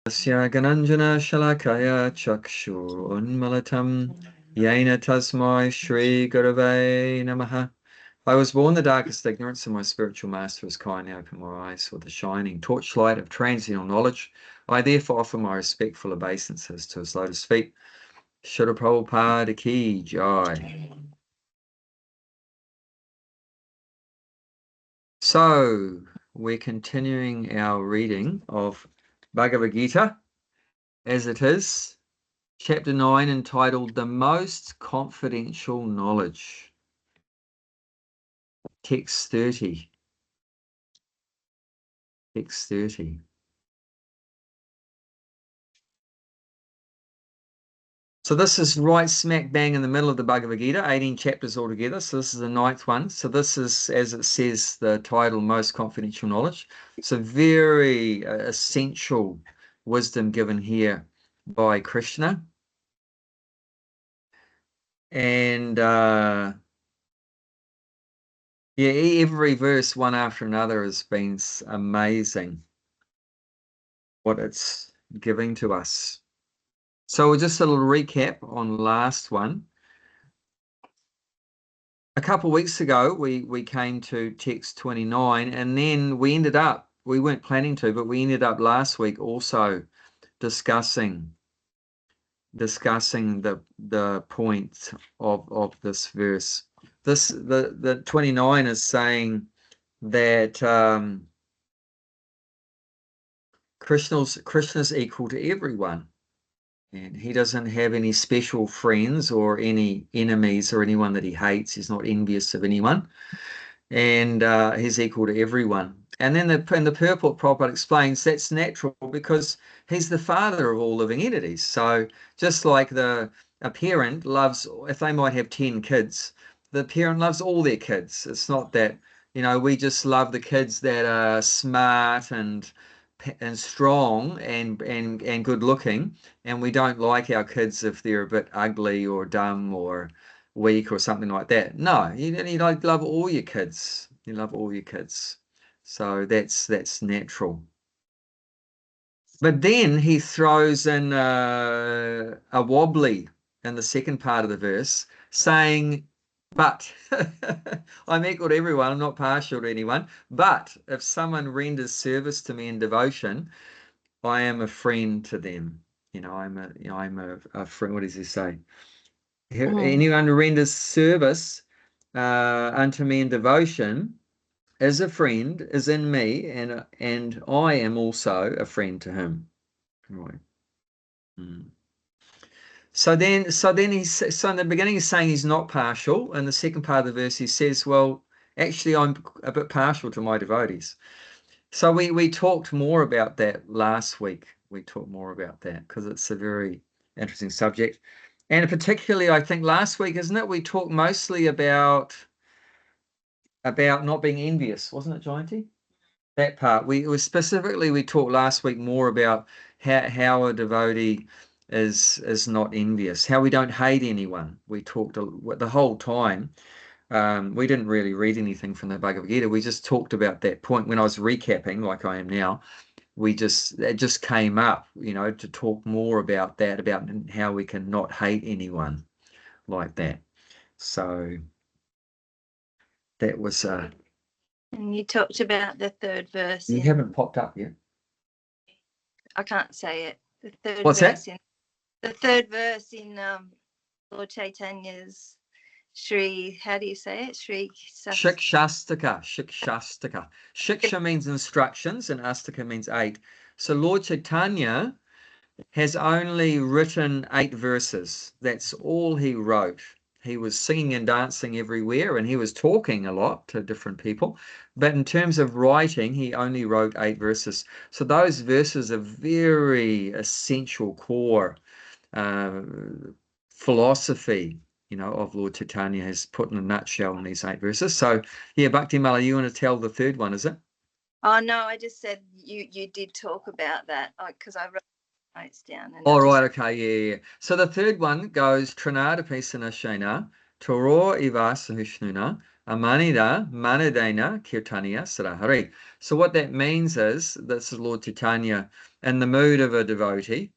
Asya Gananjana Shalakaya Chakshu Unmalatam Yena Tasmai Shri Gurave Namaha. I was born the darkest ignorance, and my spiritual master has kindly opened my eyes with the shining torchlight of transcendental knowledge. I therefore offer my respectful obeisances to his lotus feet. Srila Prabhupada Ki Jai. So, we're continuing our reading of Bhagavad Gita as it is, chapter 9, entitled The Most Confidential Knowledge. Text 30. Text 30. So this is right smack bang in the middle of the Bhagavad Gita, 18 chapters altogether. So this is the 9th one. So this is, as it says, the title, Most Confidential Knowledge. So very essential wisdom given here by Krishna. And yeah, every verse, one after another, has been amazing what it's giving to us. So just a little recap on last one. A couple of weeks ago, we came to text 29, and then we weren't planning to, but we ended up last week also discussing the point of this verse. The 29 is saying that Krishna's equal to everyone. And he doesn't have any special friends or any enemies or anyone that he hates. He's not envious of anyone. And he's equal to everyone. And then in the purport, Prabhupada explains that's natural because he's the father of all living entities. So just like a parent loves, if they might have 10 kids, the parent loves all their kids. It's not that, we just love the kids that are smart and strong and good looking, and we don't like our kids if they're a bit ugly or dumb or weak or something like that. No, you love all your kids. You love all your kids. So that's natural. But then he throws in a wobbly in the second part of the verse, saying, but I'm equal to everyone, I'm not partial to anyone. But if someone renders service to me in devotion, I am a friend to them. I'm a friend. What does he say? Anyone who renders service unto me in devotion is a friend, is in me, and I am also a friend to him. Right. So in the beginning he's saying he's not partial. In the second part of the verse he says, well, actually I'm a bit partial to my devotees. So we talked more about that last week. We talked more about that because it's a very interesting subject. And particularly, I think last week, isn't it? We talked mostly about not being envious, wasn't it, Jayanti? That part. We talked last week more about how a devotee is not envious, how we don't hate anyone. We talked the whole time. We didn't really read anything from the Bhagavad Gita. We just talked about that point when I was recapping, like I am now. It just came up, to talk more about that, about how we can not hate anyone like that. So that was and you talked about the third verse. You haven't popped up yet. I can't say it. The third What's verse that? The third verse in Lord Chaitanya's Shri, how do you say it? Shikshastaka. Shiksha means instructions and astaka means 8. So Lord Chaitanya has only written 8 verses. That's all he wrote. He was singing and dancing everywhere, and he was talking a lot to different people. But in terms of writing, he only wrote 8 verses. So those verses are very essential core philosophy, of Lord Chaitanya has put in a nutshell in these 8 verses. So, yeah, Bhakti Mala, you want to tell the third one, is it? Oh, no, I just said you did talk about that because I wrote notes down. All right, okay, yeah. So the third one goes Trinadapi Sanashena, Toro Ivasa Hishnuna, Amanida, manadena, kirtaniya, sarahari. So what that means is, this is Lord Chaitanya in the mood of a devotee,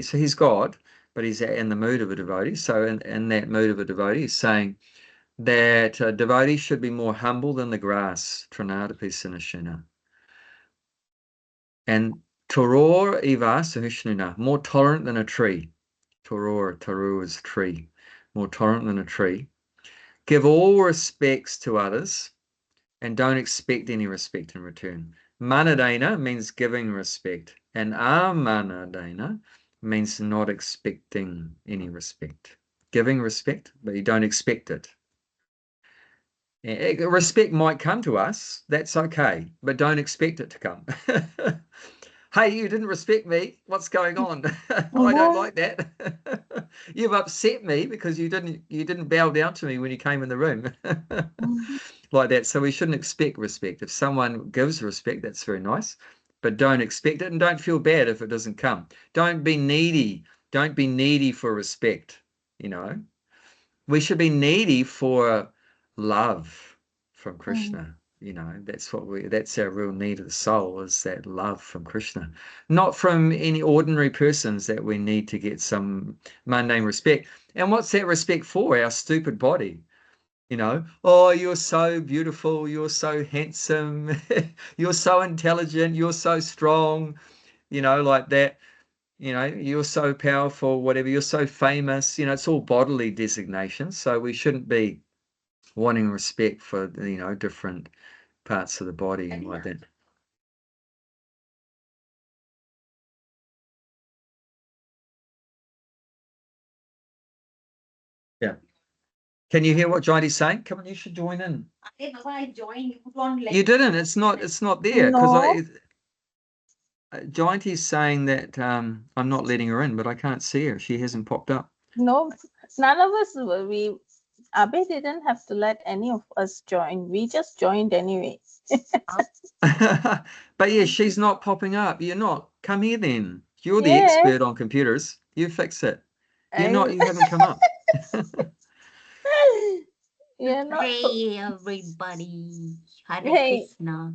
So he's God, but he's in the mood of a devotee. So in that mood of a devotee, he's saying that devotees should be more humble than the grass, tranadapi sinashina. And toror eva sahishnuna, more tolerant than a tree. Taru is tree, more tolerant than a tree. Give all respects to others and don't expect any respect in return. Manadena means giving respect, and amanadena means not expecting any respect. Giving respect, but you don't expect it. Respect might come to us, that's okay, but don't expect it to come. Hey, you didn't respect me. What's going on? I don't like that. You've upset me because you didn't bow down to me when you came in the room. Like that. So we shouldn't expect respect. If someone gives respect, that's very nice, but don't expect it and don't feel bad if it doesn't come. Don't be needy. Don't be needy for respect. We should be needy for love from Krishna. That's our real need of the soul, is that love from Krishna, not from any ordinary persons that we need to get some mundane respect. And what's that respect for? Our stupid body. Oh, you're so beautiful, you're so handsome, you're so intelligent, you're so strong, like that. You're so powerful, whatever, you're so famous. It's all bodily designations. So we shouldn't be wanting respect for, different parts of the body and like that. Yeah. Can you hear what Jayanti's saying? Come on, you should join in. I joined, you won't let You didn't. It's not there because No. Jayanti's saying that I'm not letting her in, but I can't see her. She hasn't popped up. No, none of us were. Abe didn't have to let any of us join. We just joined anyway. But yeah, she's not popping up. You're not. Come here then. You're the Yeah. expert on computers. You fix it. You haven't come up. You're not. Hey everybody, Hare Hey. Krishna.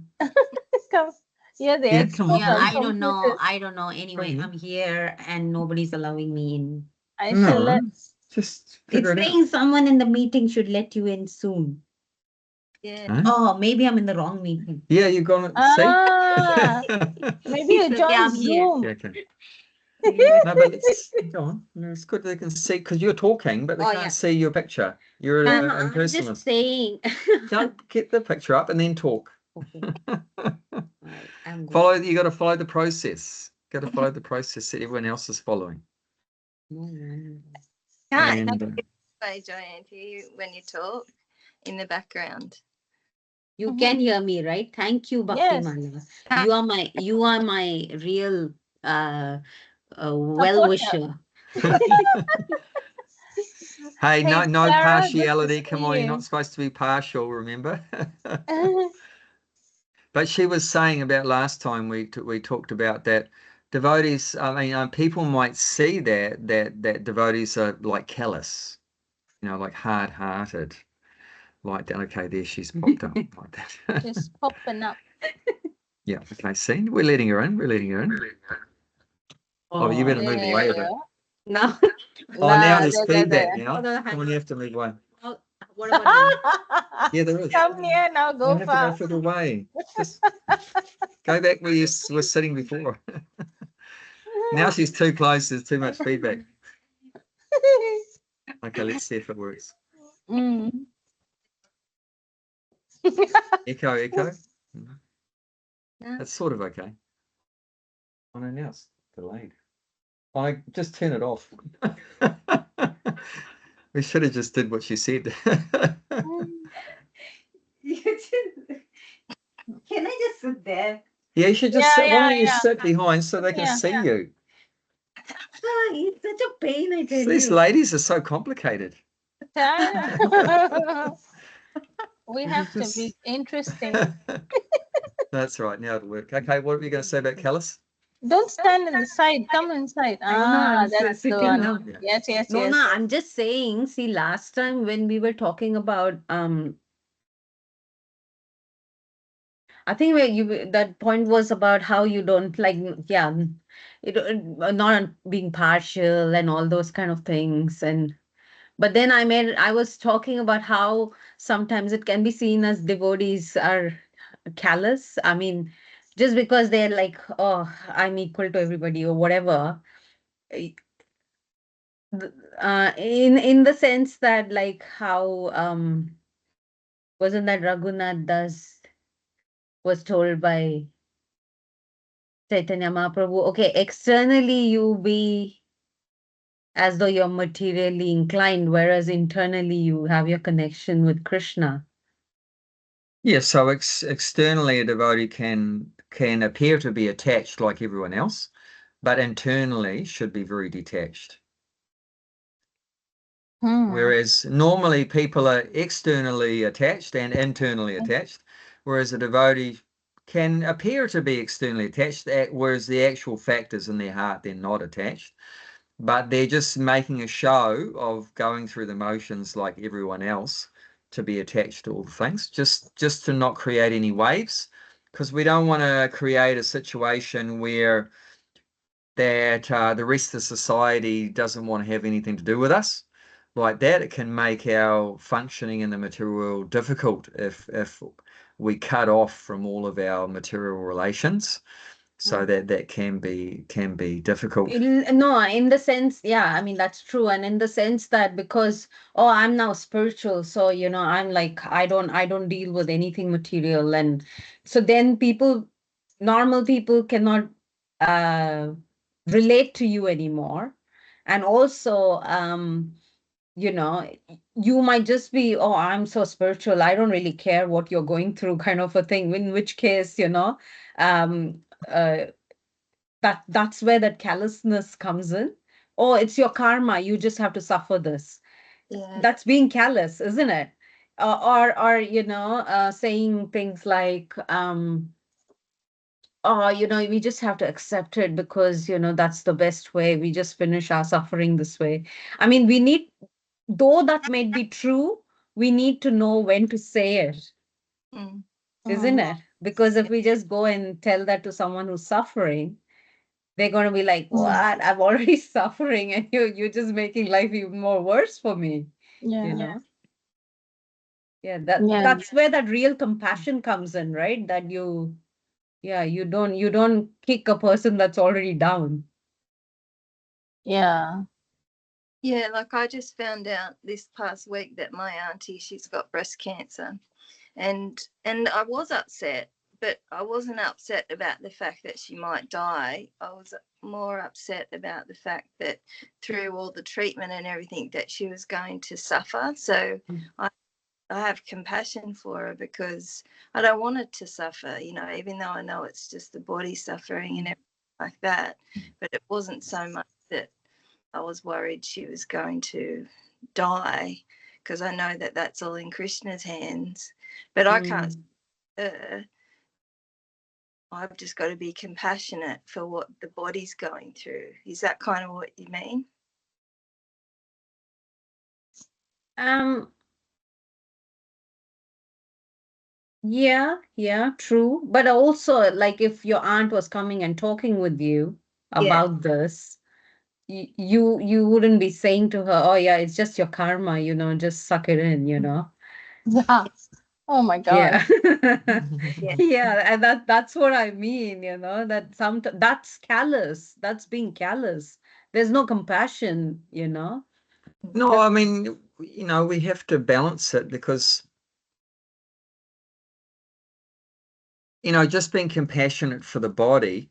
Come. You're the Yeah, expert come on. Yeah, on I don't know. computers. I don't know. Anyway, Mhm. I'm here and nobody's allowing me in. I shall let. Just It's figure it out. saying someone in the meeting should let you in soon. Yeah. Huh? Oh, maybe I'm in the wrong meeting. Yeah, you're gonna Ah, maybe you Yeah, join I'm here. Zoom. Yeah, okay. No, but let's go on. No, it's good they can see because you're talking, but they Oh, can't yeah. see your picture. You're an I'm just impersonalist. saying. Don't get the picture up and then talk. Okay, right, I'm Follow. going. You got to follow the process. Got to follow the process that everyone else is following. Can't And help by Jayanti when you talk in the background. You can hear me, right? Thank you, Bhakti Yes. Mala. You are my real well wisher. hey, no Hey, Clara, good to partiality. Come see on, you're you. not supposed to be partial. Remember. But she was saying about last time we talked about that devotees. I mean, people might see that devotees are like callous, like hard-hearted, like that. Okay, there she's popped up like that. Just popping up. Yeah. Okay. See, we're letting her in. We're letting her in. Oh, you better move away a bit. No. Oh, now Nah, there's there. feedback now. Hold on, Come on, you have to move away. Oh, what about now? Yeah, there is. Come here now, You go have to go fast. further away. Just go back where you were sitting before. Now she's too close. There's too much feedback. Okay, let's see if it works. Mm. Echo. No. That's sort of okay. Oh no, now it's delayed. I just turn it off. We should have just did what she said. Can I just sit there? Yeah, you should just Yeah, sit. Why don't you yeah. sit behind so they can Yeah. see you? It's such a pain, I tell These you. ladies are so complicated. We have to be interesting. That's right. Now it'll work. Okay, what are you going to say about callous? Don't stand in the side. Come inside. No, I'm That's the sitting one. now. Yeah. Yes, yes, No, yes. no, I'm just saying, see, last time when we were talking about I think that point was about how you don't like, not being partial and all those kind of things. But then I was talking about how sometimes it can be seen as devotees are callous. I mean, just because they're like, oh, I'm equal to everybody or whatever. eh, in the sense that like how wasn't that Raghunath Das was told by Chaitanya Mahaprabhu, okay, externally you be as though you're materially inclined, whereas internally you have your connection with Krishna. Yeah, so externally a devotee can appear to be attached like everyone else, but internally should be very detached. Whereas normally people are externally attached and internally attached, whereas a devotee can appear to be externally attached, whereas the actual fact is in their heart they're not attached, but they're just making a show of going through the motions like everyone else to be attached to all the things, just to not create any waves, because we don't want to create a situation where that the rest of society doesn't want to have anything to do with us. Like that, it can make our functioning in the material world difficult if we cut off from all of our material relations. So that can be difficult. No, in the sense, yeah, I mean, that's true. And in the sense that because, oh, I'm now spiritual, so, I'm like, I don't deal with anything material. And so then normal people cannot relate to you anymore. And also, you might just be, oh, I'm so spiritual, I don't really care what you're going through, kind of a thing, in which case, um, uh, that's where that callousness comes in. Oh, it's your karma, you just have to suffer this. Yeah. That's being callous, isn't it? Or saying things like oh, we just have to accept it because that's the best way, we just finish our suffering this way. I mean, we need, though that may be true, we need to know when to say it, Mm. isn't it? Because if we just go and tell that to someone who's suffering, they're going to be like, what? I'm already suffering and you're just making life even more worse for me. Yeah. Yeah, Yeah. that's where that real compassion comes in, right? That you don't kick a person that's already down. Yeah. Yeah, like I just found out this past week that my auntie, she's got breast cancer. And I was upset, but I wasn't upset about the fact that she might die. I was more upset about the fact that through all the treatment and everything that she was going to suffer. So I have compassion for her because I don't want her to suffer, even though I know it's just the body suffering and everything like that. But it wasn't so much that I was worried she was going to die, because I know that that's all in Krishna's hands. But I can't see her. I've just got to be compassionate for what the body's going through. Is that kind of what you mean? Yeah, true. But also, like, if your aunt was coming and talking with you Yeah. about this, you wouldn't be saying to her, oh yeah, it's just your karma, just suck it in. Yeah. Oh my Yeah. God. Yeah, and that's what I mean, that that's callous. That's being callous. There's no compassion. No, I mean, we have to balance it because, just being compassionate for the body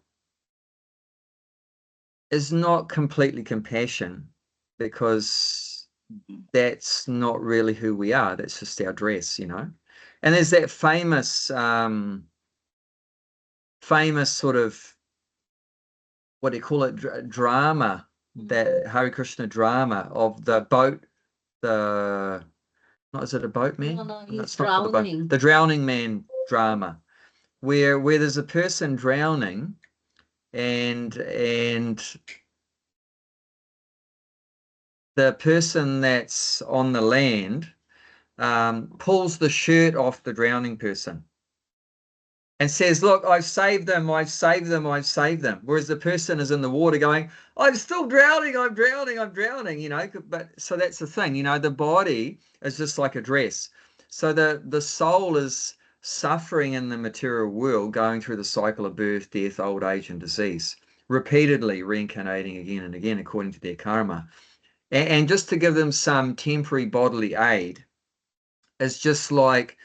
is not completely compassion, because that's not really who we are. That's just our dress, And there's that famous sort of, what do you call it, drama, that Hare Krishna drama of the boat, is it a boatman? No, he's it's not called drowning. the drowning man drama, where there's a person drowning, and the person that's on the land pulls the shirt off the drowning person and says, look, I've saved them, I've saved them, I've saved them. Whereas the person is in the water going, I'm still drowning, I'm drowning, I'm drowning, you know. But so that's the thing, you know, the body is just like a dress. So the soul is suffering in the material world, going through the cycle of birth, death, old age, and disease, repeatedly reincarnating again and again according to their karma. And just to give them some temporary bodily aid is just like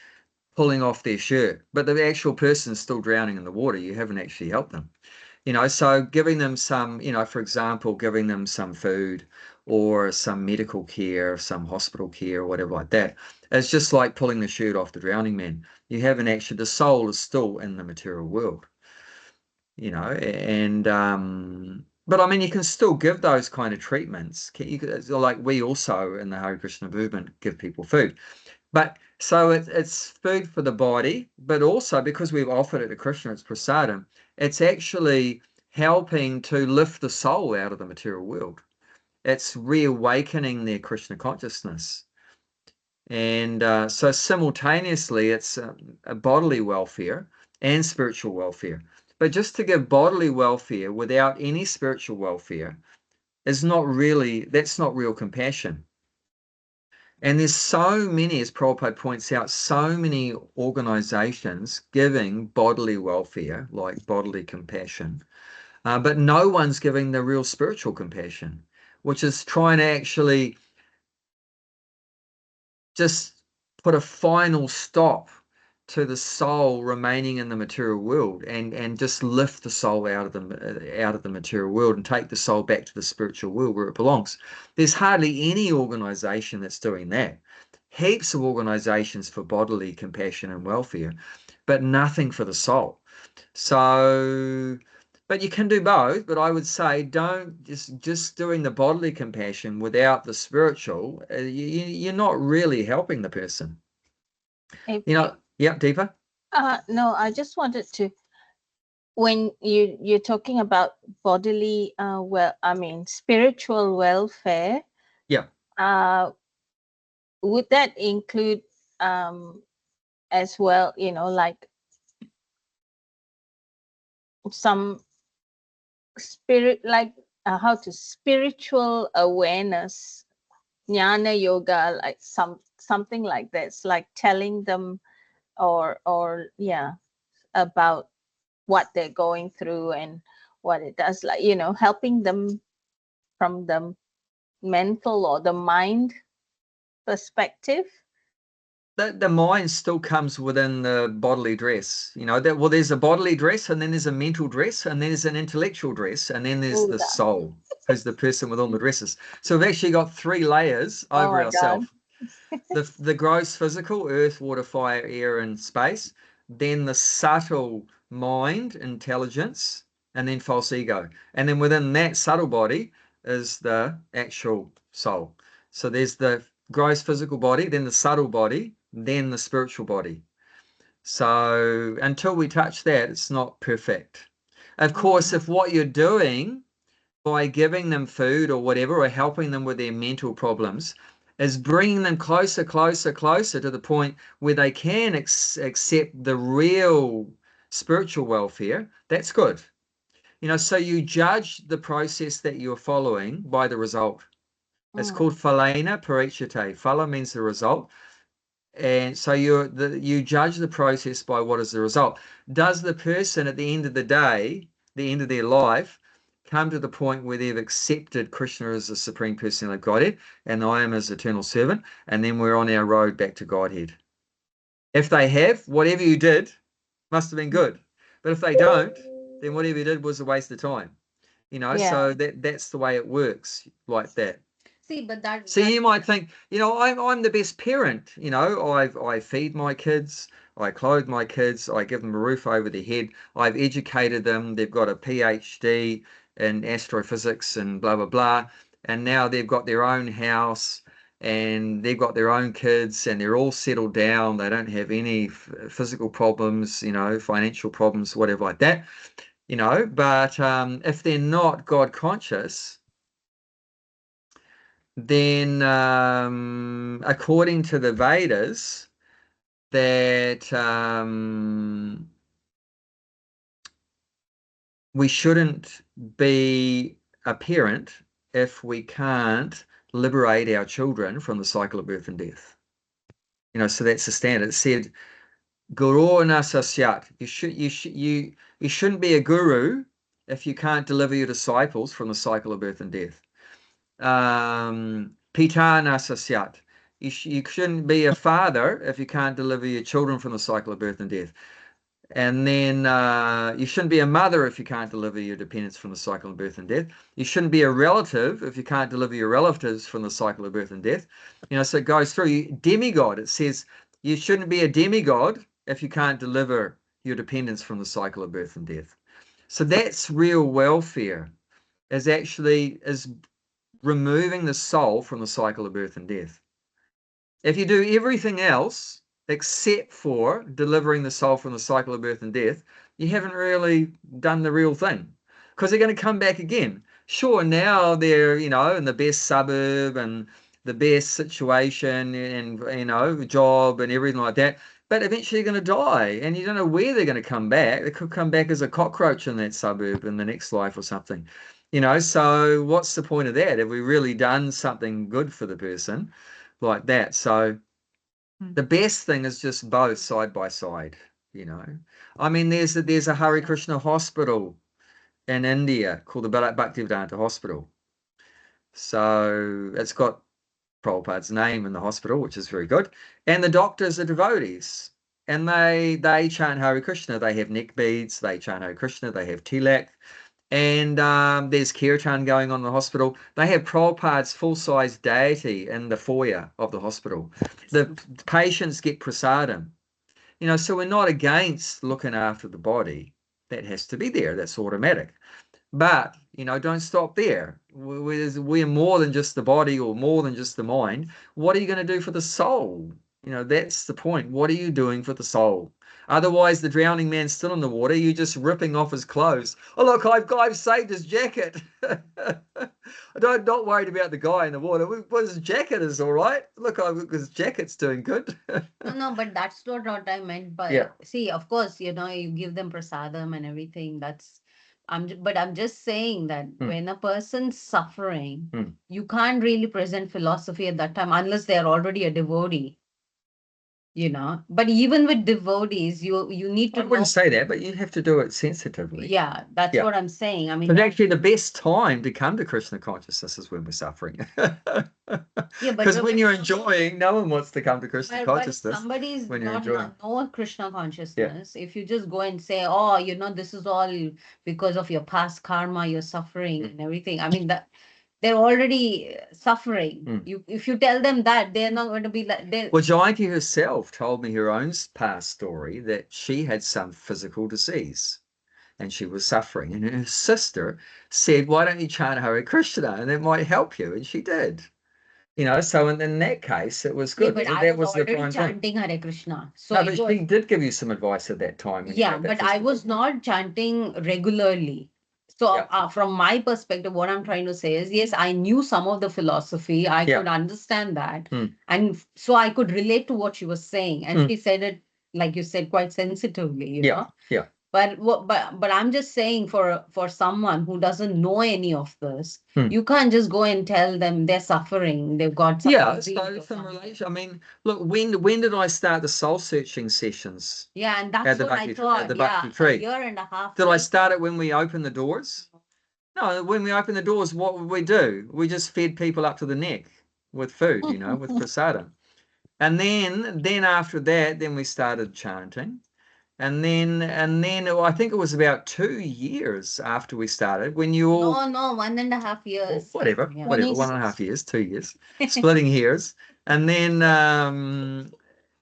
pulling off their shirt, but the actual person is still drowning in the water. You haven't actually helped them, you know. So giving them some, you know, for example, giving them some food or some medical care, some hospital care or whatever like that, is just like pulling the shirt off the drowning man. You haven't actually, the soul is still in the material world, you know. And but I mean, you can still give those kind of treatments. Like we also in the Hare Krishna movement give people food. But so it's food for the body, but also because we've offered it to Krishna, it's prasadam, it's actually helping to lift the soul out of the material world. It's reawakening their Krishna consciousness. And so simultaneously, it's a bodily welfare and spiritual welfare. But just to give bodily welfare without any spiritual welfare is not really, that's not real compassion. And there's so many, as Prabhupada points out, so many organizations giving bodily welfare, like bodily compassion, but no one's giving the real spiritual compassion, which is trying to actually just put a final stop to the soul remaining in the material world and just lift the soul out of the material world and take the soul back to the spiritual world where it belongs. There's hardly any organization that's doing that. Heaps of organizations for bodily compassion and welfare, but nothing for the soul. So, but you can do both. But I would say don't just doing the bodily compassion without the spiritual. You're not really helping the person. If, You know, yeah, Deepa? no, I just wanted to, when you're talking about bodily, spiritual welfare. Yeah. Would that include as well, you know, like some spirit, like spiritual awareness, jnana yoga, like something like that. It's like telling them or yeah, about what they're going through and what it does, like, you know, helping them from the mental or the mind perspective. The mind still comes within the bodily dress, you know. That, well, there's a bodily dress, and then there's a mental dress, and then there's an intellectual dress, and then there's the soul, who's the person with all the dresses. So we've actually got 3 layers over ourselves. The gross physical, earth, water, fire, air, and space, then the subtle mind, intelligence, and then false ego. And then within that subtle body is the actual soul. So there's the gross physical body, then the subtle body, then the spiritual body. So until we touch that, it's not perfect. Of course, if what you're doing by giving them food or whatever, or helping them with their mental problems, is bringing them closer, closer, closer to the point where they can accept the real spiritual welfare, that's good. You know, so you judge the process that you're following by the result. It's called phalena parichate. Phala means the result. And so you judge the process by what is the result. Does the person at the end of the day, the end of their life, come to the point where they've accepted Krishna as the Supreme Personality of Godhead and I am his eternal servant, and then we're on our road back to Godhead? If they have, whatever you did must have been good. But if they don't, then whatever you did was a waste of time. You know, so that's the way it works, like that. See, but that. So you might think, you know, I'm the best parent. You know, I feed my kids, I clothe my kids, I give them a roof over their head, I've educated them, they've got a PhD in astrophysics and blah blah blah, and now they've got their own house and they've got their own kids and they're all settled down. They don't have any physical problems, you know, financial problems, whatever like that. you know, but if they're not God conscious, then according to the Vedas, that we shouldn't be a parent if we can't liberate our children from the cycle of birth and death. You know, so that's the standard. It said, Guru nasasyat. You shouldn't be a guru if you can't deliver your disciples from the cycle of birth and death. Pita nasasyat. You shouldn't be a father if you can't deliver your children from the cycle of birth and death. And then you shouldn't be a mother if you can't deliver your dependents from the cycle of birth and death. You shouldn't be a relative if you can't deliver your relatives from the cycle of birth and death. You know, so it goes through. Demigod, it says you shouldn't be a demigod if you can't deliver your dependents from the cycle of birth and death. So that's real welfare, is removing the soul from the cycle of birth and death. If you do everything else except for delivering the soul from the cycle of birth and death, you haven't really done the real thing, because they're going to come back again. Sure, now they're, you know, in the best suburb and the best situation and, you know, job and everything like that, but eventually they're going to die, and you don't know where they're going to come back. They could come back as a cockroach in that suburb in the next life or something, you know. So what's the point of that? Have we really done something good for the person like that? So the best thing is just both side by side, you know. I mean, there's a Hare Krishna hospital in India called the Bhaktivedanta Hospital. So it's got Prabhupada's name in the hospital, which is very good. And the doctors are devotees, and they chant Hare Krishna. They have neck beads, they chant Hare Krishna, they have tilak. And there's kirtan going on in the hospital. They have Prabhupada's full-size deity in the foyer of the hospital. The patients get prasadam. You know, so we're not against looking after the body. That has to be there. That's automatic. But, you know, don't stop there. We're more than just the body or more than just the mind. What are you going to do for the soul? You know, that's the point. What are you doing for the soul? Otherwise, the drowning man's still in the water. You're just ripping off his clothes. Oh, look, I've saved his jacket. Not worried about the guy in the water. Well, his jacket is all right. Look, his jacket's doing good. No, but that's not what I meant by. Yeah. See, of course, you know, you give them prasadam and everything. But I'm just saying that when a person's suffering, you can't really present philosophy at that time unless they're already a devotee. You know, but even with devotees, you need to. I wouldn't say that, but you have to do it sensitively. Yeah, that's what I'm saying. I mean, it's actually the best time to come to Krishna consciousness is when we're suffering. Yeah, because when you're enjoying, no one wants to come to Krishna consciousness. But somebody's when you're not enjoying. know Krishna consciousness. If you just go and say, oh, you know, this is all because of your past karma, you're suffering and everything. I mean, that they're already suffering. If you tell them that, they're not going to be like. Well, Jayanti herself told me her own past story that she had some physical disease and she was suffering. And her sister said, why don't you chant Hare Krishna? And it might help you. And she did. You know, so in that case, it was good. But that I was the already prime chanting Hare Krishna. So no, but she did give you some advice at that time. Yeah, but I was not chanting regularly. So from my perspective, what I'm trying to say is, yes, I knew some of the philosophy. I could understand that. And so I could relate to what she was saying. And she said it, like you said, quite sensitively, you know? Yeah. But I'm just saying for someone who doesn't know any of this, you can't just go and tell them they're suffering. They've got some so some relation. I mean, look, when did I start the soul searching sessions? Yeah, and that's what I thought. At the Bhakti tree. A year and a half. Did I start it when we opened the doors? No, when we opened the doors, what would we do? We just fed people up to the neck with food, you know, with prasadam. And then after that, then we started chanting. And then I think it was about 2 years after we started when you all. No, 1.5 years. Whatever, 1.5 years, 2 years, splitting hairs. And then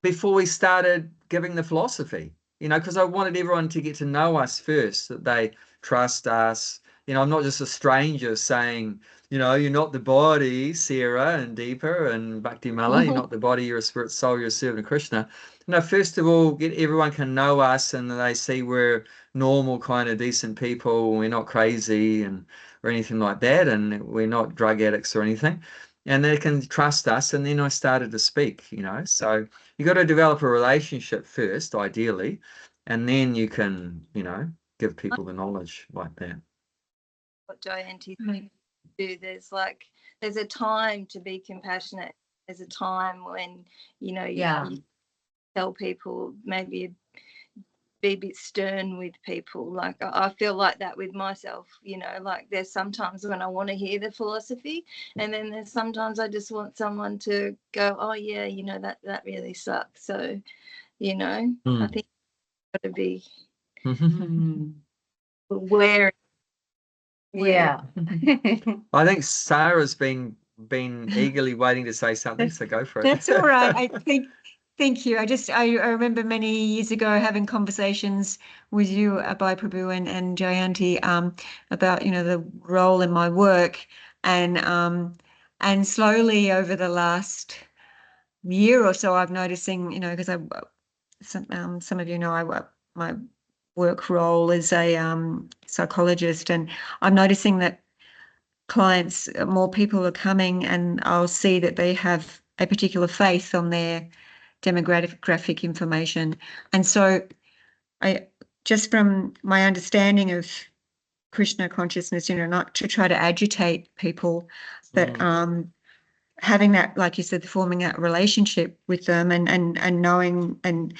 before we started giving the philosophy, you know, because I wanted everyone to get to know us first, that they trust us. You know, I'm not just a stranger saying, you know, you're not the body, Sarah and Deepa and Bhakti Mala, you're not the body, you're a spirit soul, you're a servant of Krishna. No, first of all, everyone can know us and they see we're normal, kind of decent people. We're not crazy or anything like that, and we're not drug addicts or anything. And they can trust us. And then I started to speak, So you got to develop a relationship first, ideally, and then you can, give people the knowledge like that. What Jayanti do, there's a time to be compassionate. There's a time when, you tell people, maybe be a bit stern with people. Like I feel like that with myself, like there's sometimes when I want to hear the philosophy, and then there's sometimes I just want someone to go, oh yeah, that really sucks. So, I think you've got to be aware. Yeah. I think Sarah's been eagerly waiting to say something, so go for it. That's all right. I think. Thank you. I remember many years ago having conversations with you, Abhay Prabhu and Jayanti, about the role in my work, and slowly over the last year or so, I'm noticing, because some of my work role as a psychologist, and I'm noticing that clients, more people are coming, and I'll see that they have a particular faith on their demographic information. And so I, just from my understanding of Krishna consciousness, not to try to agitate people, but having that, like you said, forming that relationship with them, and knowing, and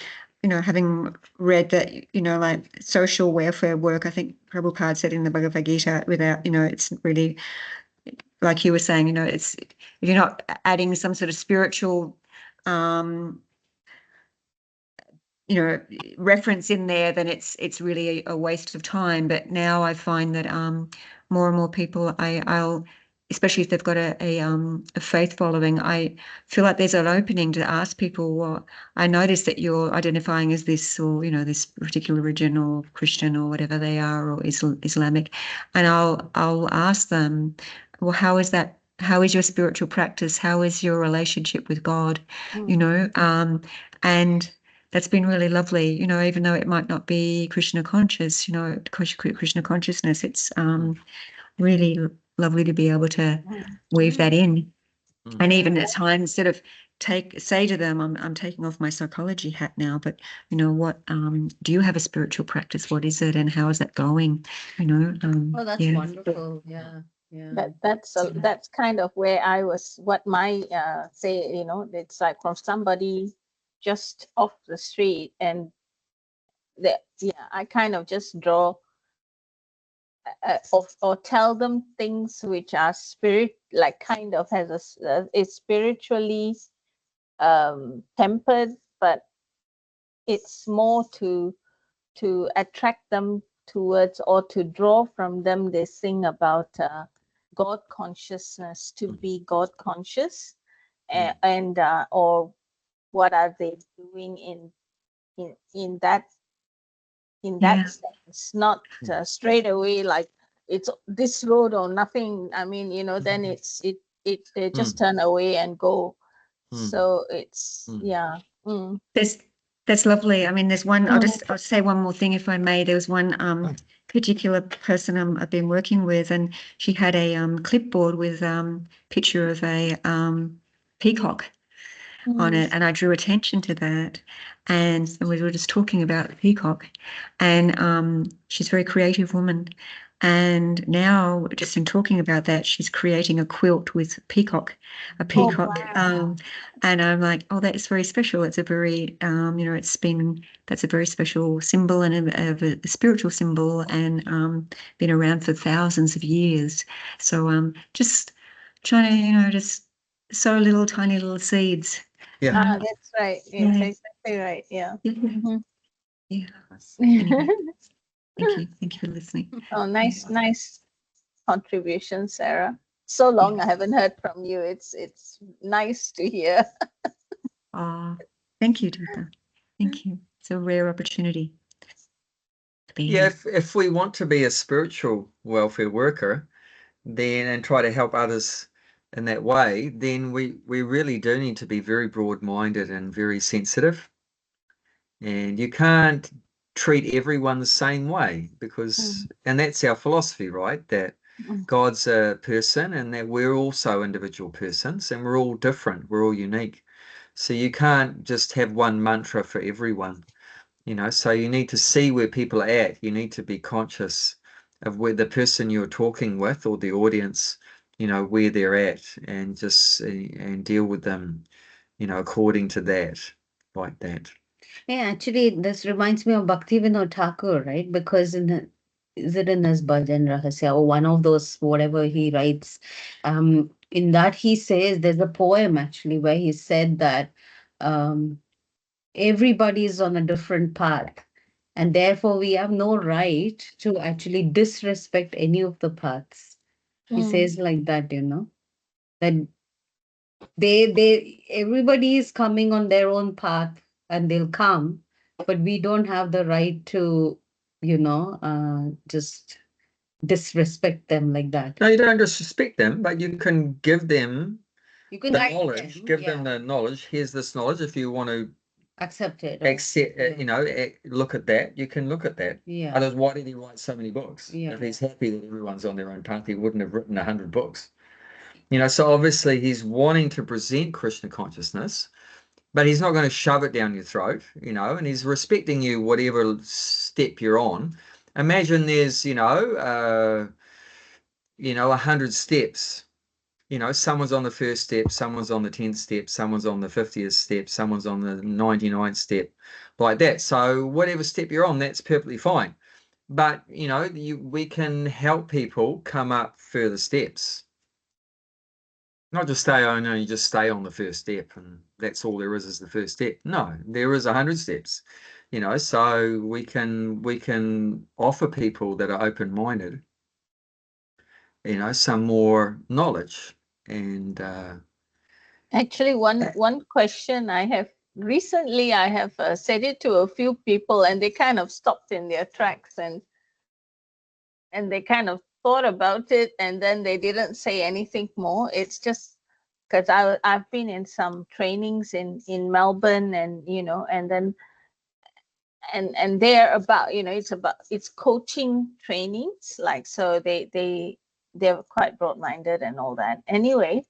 having read that, like social welfare work, I think Prabhupada said in the Bhagavad Gita, without, it's really, like you were saying, it's, if you're not adding some sort of spiritual reference in there, then it's really a waste of time. But now I find that more and more people, I'll, especially if they've got a faith following, I feel like there's an opening to ask people, well, I notice that you're identifying as this, or this particular religion or Christian or whatever they are, or Islamic, and I'll ask them, well, how is that? How is your spiritual practice? How is your relationship with God? And that's been really lovely, even though it might not be Krishna conscious, Krishna consciousness, it's really lovely to be able to weave that in. And even at times sort of say to them, I'm taking off my psychology hat now, but what do you have a spiritual practice? What is it, and how is that going? Oh, that's wonderful. Yeah. That's kind of where I was, what my say, it's like from somebody just off the street, and I kind of just draw or tell them things which are like kind of has is spiritually tempered, but it's more to attract them towards, or to draw from them this thing about God consciousness, to be God conscious, and or what are they doing in that sense, not straight away like it's this road or nothing. I mean, then they just turn away and go. So it's That's lovely. I mean, there's one, I'll say one more thing, if I may. There was one particular person I've been working with, and she had a clipboard with picture of a peacock on it, and I drew attention to that, and we were just talking about the peacock, and she's a very creative woman, and now just in talking about that, she's creating a quilt with a peacock. Wow. And I'm like, oh, that is very special. It's a very that's a very special symbol, and a spiritual symbol, and been around for thousands of years. So just trying to just sow little tiny little seeds. Yeah. That's right. It's exactly right. Yeah. Yeah. Anyway, thank you for listening. Oh, nice contribution, Sarah. So long I haven't heard from you. It's nice to hear. Thank you, Deepa. Thank you. It's a rare opportunity to be here. If we want to be a spiritual welfare worker, then, and try to help others in that way, then we really do need to be very broad-minded and very sensitive. And you can't treat everyone the same way because, and that's our philosophy, right? That God's a person and that we're also individual persons and we're all different, we're all unique. So you can't just have one mantra for everyone, you know, so you need to see where people are at. You need to be conscious of where the person you're talking with or the audience, you know, where they're at, and just and deal with them, you know, according to that, like that. Yeah, actually, this reminds me of Bhaktivinoda Thakur, right? Because is it in his Bhajan Rahasya or one of those, whatever he writes? In that he says, there's a poem actually where he said that everybody is on a different path, and therefore we have no right to actually disrespect any of the paths. He says like that, you know, that everybody is coming on their own path and they'll come, but we don't have the right to, you know, just disrespect them like that. No, you don't disrespect them, but you can give them You can the guide knowledge, them, give yeah, them the knowledge. Here's this knowledge. If you want to accept it. Or, accept, yeah. you know, look at that, you can look at that. Yeah. Otherwise, why did he write so many books? Yeah. If he's happy that everyone's on their own path, he wouldn't have written 100 books. You know, so obviously he's wanting to present Krishna consciousness, but he's not going to shove it down your throat, you know, and he's respecting you whatever step you're on. Imagine there's, you know, 100 steps. You know, someone's on the first step, someone's on the 10th step, someone's on the 50th step, someone's on the 99th step, like that. So whatever step you're on, that's perfectly fine. But, you know, we can help people come up further steps. Not just stay on, you just stay on the first step and that's all there is the first step. No, there is 100 steps, you know, so we can offer people that are open-minded, you know, some more knowledge. And Actually, one question I have recently, I have said it to a few people, and they kind of stopped in their tracks and they kind of thought about it, and then they didn't say anything more. It's just because I've been in some trainings in Melbourne, and you know, and then and they're about, you know, it's coaching trainings, like, so they're quite broad-minded and all that. Anyway,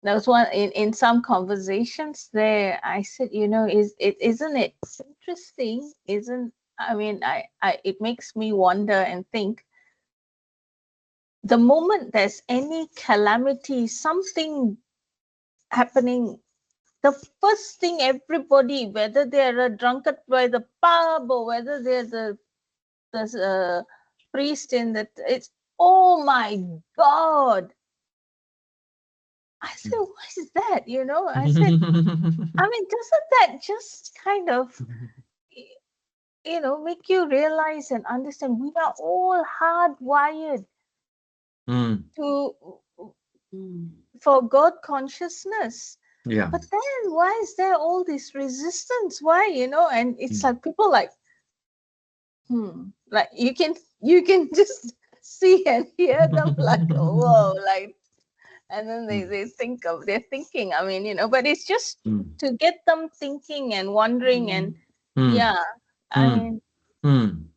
there was one in some conversations there. I said, you know, isn't it interesting? I mean, it makes me wonder and think. The moment there's any calamity, something happening, the first thing everybody, whether they're a drunkard by the pub or whether they're the priest in the, it's, oh my God. I said, what is that? You know, I said, I mean, doesn't that just kind of, you know, make you realize and understand we are all hardwired to for God consciousness. Yeah. But then why is there all this resistance? Why, you know? And it's like people like, like you can just see and hear them like, whoa, like, and then they're thinking, I mean, you know, but it's just to get them thinking and wondering and yeah, I mean.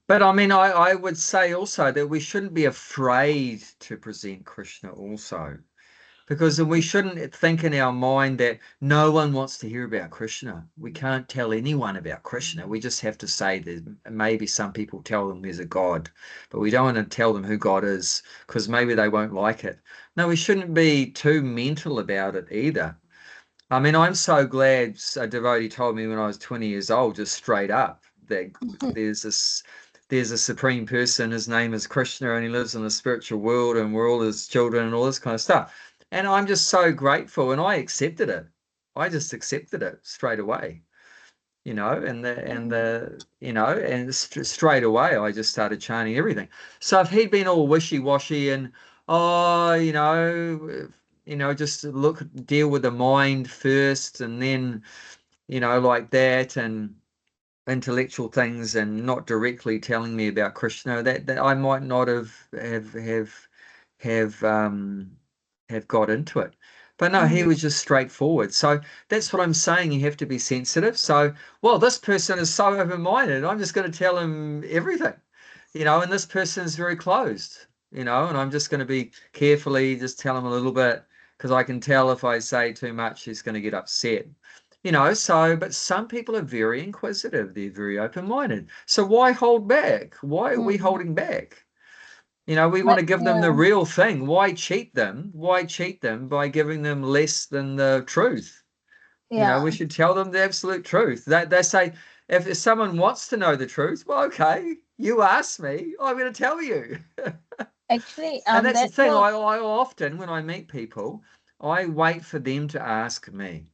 But I mean, I would say also that we shouldn't be afraid to present Krishna also, because we shouldn't think in our mind that no one wants to hear about Krishna. We can't tell anyone about Krishna. We just have to say that maybe some people tell them there's a God, but we don't want to tell them who God is because maybe they won't like it. No, we shouldn't be too mental about it either. I mean, I'm so glad a devotee told me when I was 20 years old, just straight up, that there's a supreme person, his name is Krishna, and he lives in the spiritual world, and we're all his children and all this kind of stuff. And I'm just so grateful, and I accepted it. I just accepted it straight away, you know, and straight away I just started chanting everything. So if he'd been all wishy-washy and, oh, just deal with the mind first and then, like that, and intellectual things and not directly telling me about Krishna, that I might not have got into it. But no, he was just straightforward. So that's what I'm saying. You have to be sensitive. So, well, this person is so open-minded. I'm just going to tell him everything, and this person is very closed, and I'm just going to be carefully just tell him a little bit, because I can tell if I say too much, he's going to get upset. But some people are very inquisitive. They're very open-minded. So why hold back? Why are we holding back? We want to give them the real thing. Why cheat them? Why cheat them by giving them less than the truth? We should tell them the absolute truth. They say, if someone wants to know the truth, well, okay, you ask me, I'm going to tell you. Actually, And that's the that thing. will, I often, when I meet people, I wait for them to ask me.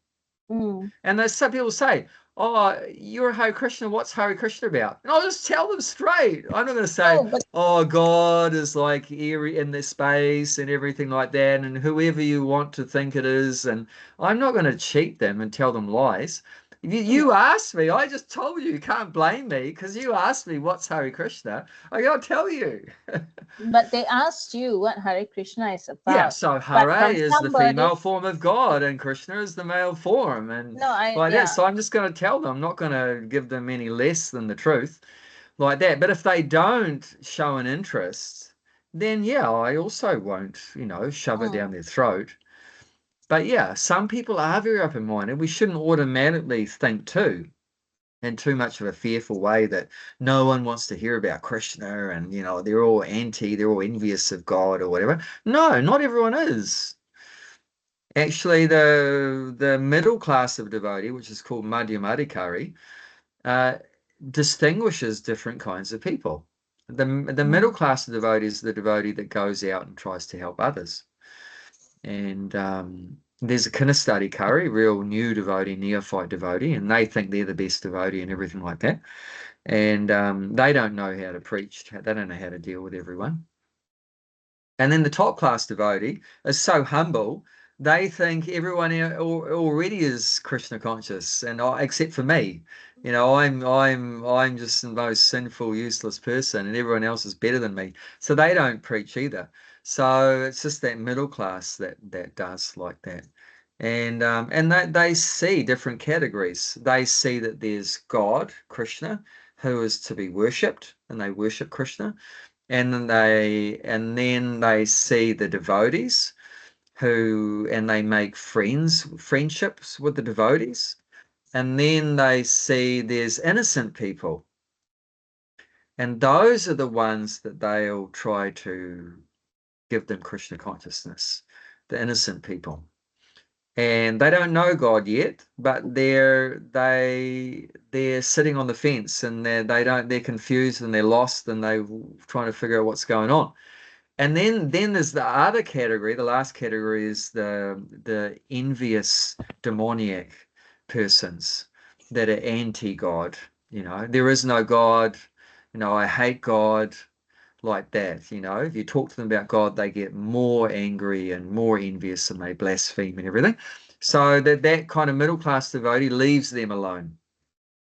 And there's some people say, oh, you're a Hare Krishna. What's Hare Krishna about? And I'll just tell them straight. I'm not going to say, oh, God is like in this space and everything like that, and whoever you want to think it is. And I'm not going to cheat them and tell them lies. You asked me. I just told you. You can't blame me because you asked me what's Hare Krishna. I got to tell you. but they asked you what Hare Krishna is about. Yeah, so Hare is the female form of God and Krishna is the male form. And so I'm just going to tell them. I'm not going to give them any less than the truth like that. But if they don't show an interest, then I also won't, shove it down their throat. But some people are very open-minded. We shouldn't automatically think in too much of a fearful way that no one wants to hear about Krishna and, they're all envious of God or whatever. No, not everyone is. Actually, the middle class of devotee, which is called Madhyamadikari, distinguishes different kinds of people. The middle class of devotee is the devotee that goes out and tries to help others. And there's a Kinastadikari, real new devotee, neophyte devotee, and they think they're the best devotee and everything like that. And they don't know how to preach. They don't know how to deal with everyone. And then the top class devotee is so humble, they think everyone already is Krishna conscious, and except for me. I'm just the most sinful, useless person, and everyone else is better than me. So they don't preach either. So it's just that middle class that does like that. And they see different categories. They see that there's God, Krishna, who is to be worshipped, and they worship Krishna. And then they see the devotees and they make friendships with the devotees. And then they see there's innocent people. And those are the ones that they'll try to give them Krishna consciousness, the innocent people. And they don't know God yet, but they're sitting on the fence, and they're confused and they're lost, and they're trying to figure out what's going on. And then there's the other category. The last category is the envious, demoniac persons that are anti-God. There is no God. I hate God, like that. If you talk to them about God, they get more angry and more envious, and they blaspheme and everything. So that kind of middle class devotee leaves them alone.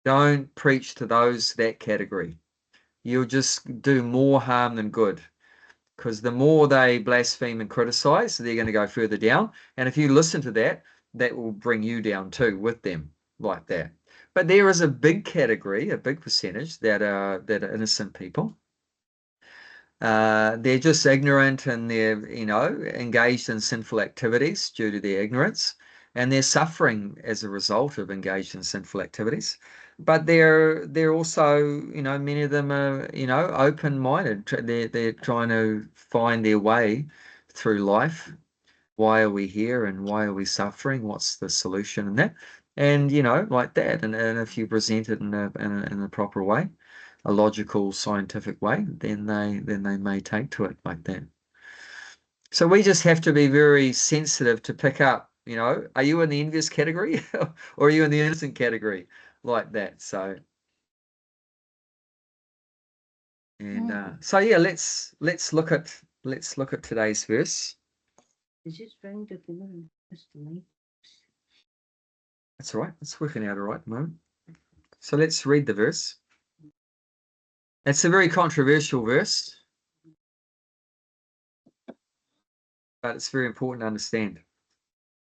Don't preach to that category. You'll just do more harm than good. Because the more they blaspheme and criticize, they're going to go further down. And if you listen to that, that will bring you down too with them, like that. But there is a big category, a big percentage that are innocent people. They're just ignorant, and they're engaged in sinful activities due to their ignorance, and they're suffering as a result of engaged in sinful activities. But they're also, many of them are, open-minded. They're trying to find their way through life. Why are we here, and why are we suffering? What's the solution in that? And like that. And if you present it in a proper way, a logical, scientific way, then they may take to it like that. So we just have to be very sensitive to pick up, are you in the envious category or are you in the innocent category, like that? So, and so yeah, let's look at today's verse. It's just trying to finish. That's all right. It's working out all right at the moment. So let's read the verse. It's a very controversial verse, but it's very important to understand.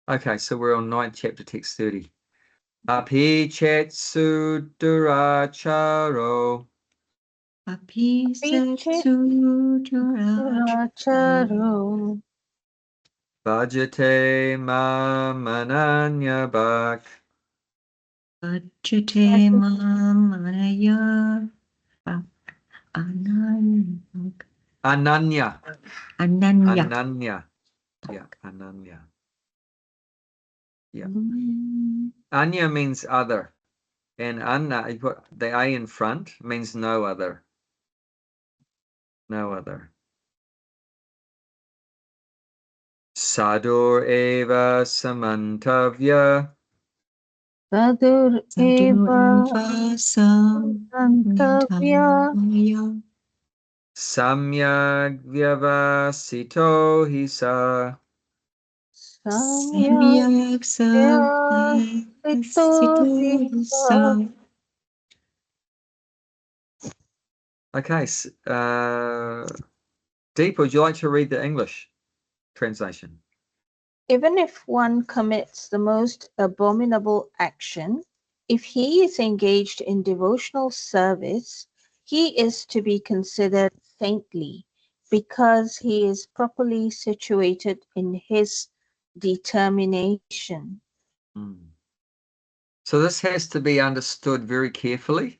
Okay, so we're on 9th chapter, text 30. Apichetsu duracharo Apisetsu Duracharo bhajate mamananya bhak Bhajate mamanaya ananya. ananya. Ananya. Ananya. Yeah, ananya. Yeah. Mm. Anya means other. And anna, you put the A in front, means no other. No other. Sadur eva samantavya. Sadur eva Santavya Samantavya. Samyak vyavasito hisa. Samyak Samyak Sito Okay, Deep, would you like to read the English translation? Even if one commits the most abominable action, if he is engaged in devotional service, he is to be considered saintly because he is properly situated in his determination. So this has to be understood very carefully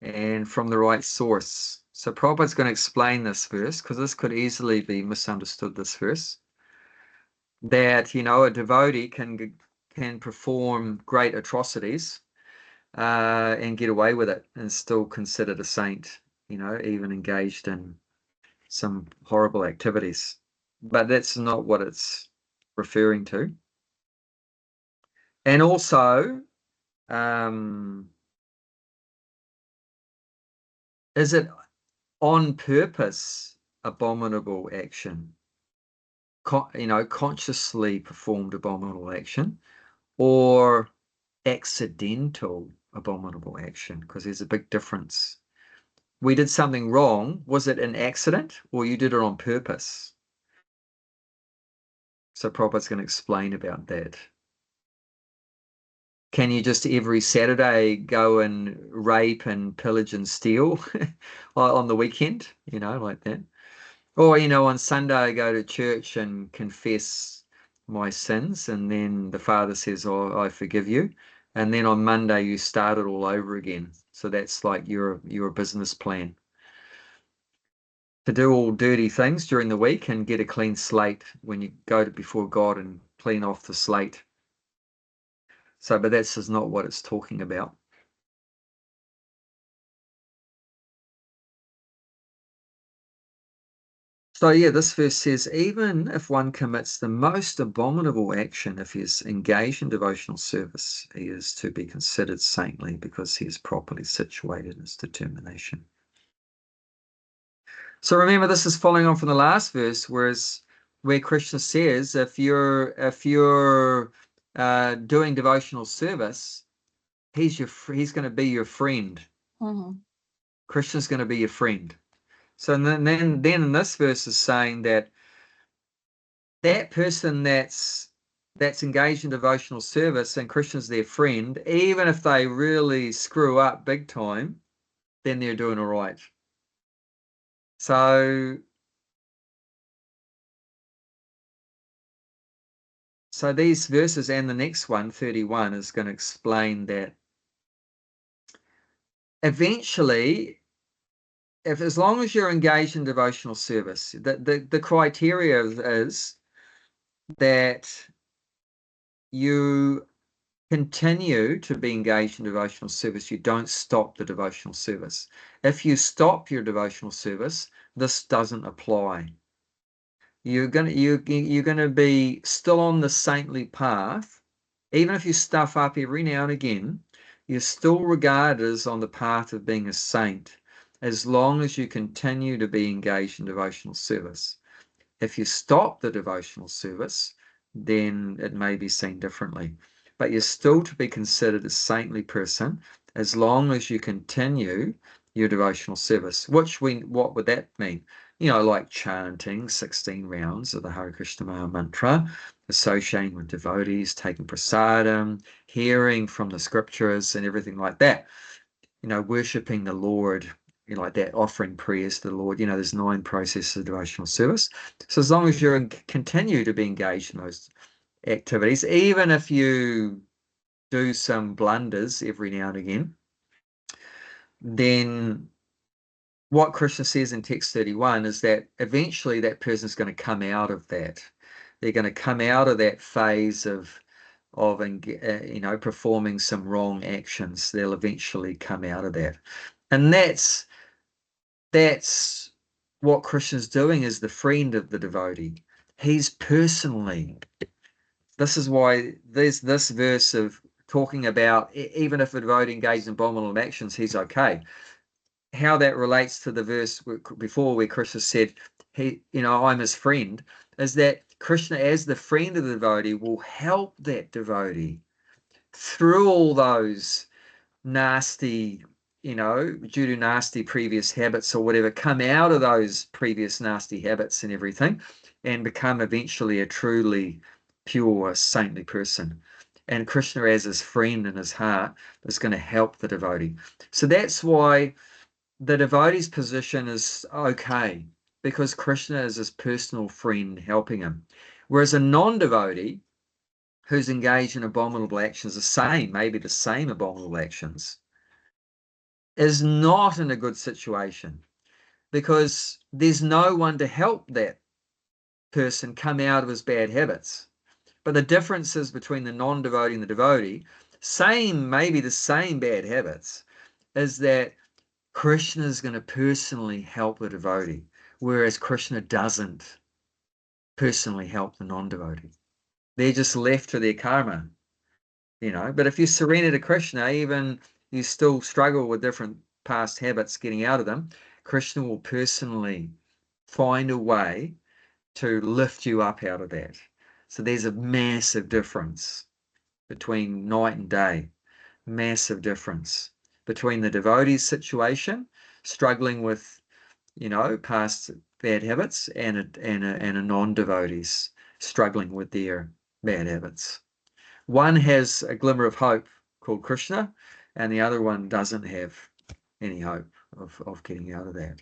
and from the right source. So Prabhupada's going to explain this verse because this could easily be misunderstood, this verse. That, you know, a devotee can perform great atrocities and get away with it and still considered a saint, you know, even engaged in some horrible activities. But that's not what it's referring to. And also, is it on purpose abominable action? You know, consciously performed abominable action, or accidental abominable action? Because there's a big difference. We did something wrong. Was it an accident, or you did it on purpose? So Prabhupada's going to explain about that. Can you just every Saturday go and rape and pillage and steal on the weekend, you know, like that? Or, you know, on Sunday I go to church and confess my sins, and then the Father says, "Oh, I forgive you." And then on Monday you start it all over again. So that's like your business plan. To do all dirty things during the week and get a clean slate when you go before God and clean off the slate. So, but that's just not what it's talking about. So yeah, this verse says, even if one commits the most abominable action, if he is engaged in devotional service, he is to be considered saintly because he is properly situated in his determination. So remember, this is following on from the last verse, where Krishna says, if you're doing devotional service, he's going to be your friend. Mhm. Krishna's going to be your friend. So then in this verse is saying that person that's engaged in devotional service and Krishna's their friend, even if they really screw up big time, then they're doing all right. So these verses and the next one, 31, is going to explain that eventually, if as long as you're engaged in devotional service, the criteria is that you continue to be engaged in devotional service. You don't stop the devotional service. If you stop your devotional service, this doesn't apply. You're gonna be still on the saintly path, even if you stuff up every now and again. You're still regarded as on the path of being a saint, as long as you continue to be engaged in devotional service. If you stop the devotional service, then it may be seen differently. But you're still to be considered a saintly person as long as you continue your devotional service. What would that mean? You know, like chanting 16 rounds of the Hare Krishna Maha Mantra, associating with devotees, taking prasadam, hearing from the scriptures and everything like that. Worshipping the Lord, like that, offering prayers to the Lord. There's 9 processes of devotional service. So as long as you continue to be engaged in those activities, even if you do some blunders every now and again, then what Krishna says in text 31 is that eventually that person is going to come out of that. They're going to come out of that phase of performing some wrong actions. They'll eventually come out of that. And that's what Krishna's doing as the friend of the devotee. He's personally, this is why there's this verse of talking about even if a devotee engages in abominable actions, he's okay. How that relates to the verse before where Krishna said, I'm his friend, is that Krishna, as the friend of the devotee, will help that devotee through all those nasty, due to nasty previous habits or whatever, come out of those previous nasty habits and everything and become eventually a truly pure, saintly person. And Krishna, as his friend in his heart, is going to help the devotee. So that's why the devotee's position is okay, because Krishna is his personal friend helping him. Whereas a non-devotee who's engaged in abominable actions, maybe the same abominable actions, is not in a good situation because there's no one to help that person come out of his bad habits. But the differences between the non-devotee and the devotee, maybe the same bad habits, is that Krishna is going to personally help the devotee, whereas Krishna doesn't personally help the non-devotee. They're just left to their karma, But if you surrender to Krishna, even you still struggle with different past habits, getting out of them, Krishna will personally find a way to lift you up out of that. So there's a massive difference between night and day, massive difference between the devotee's situation, struggling with, past bad habits, and a non-devotee's struggling with their bad habits. One has a glimmer of hope called Krishna, and the other one doesn't have any hope of getting out of that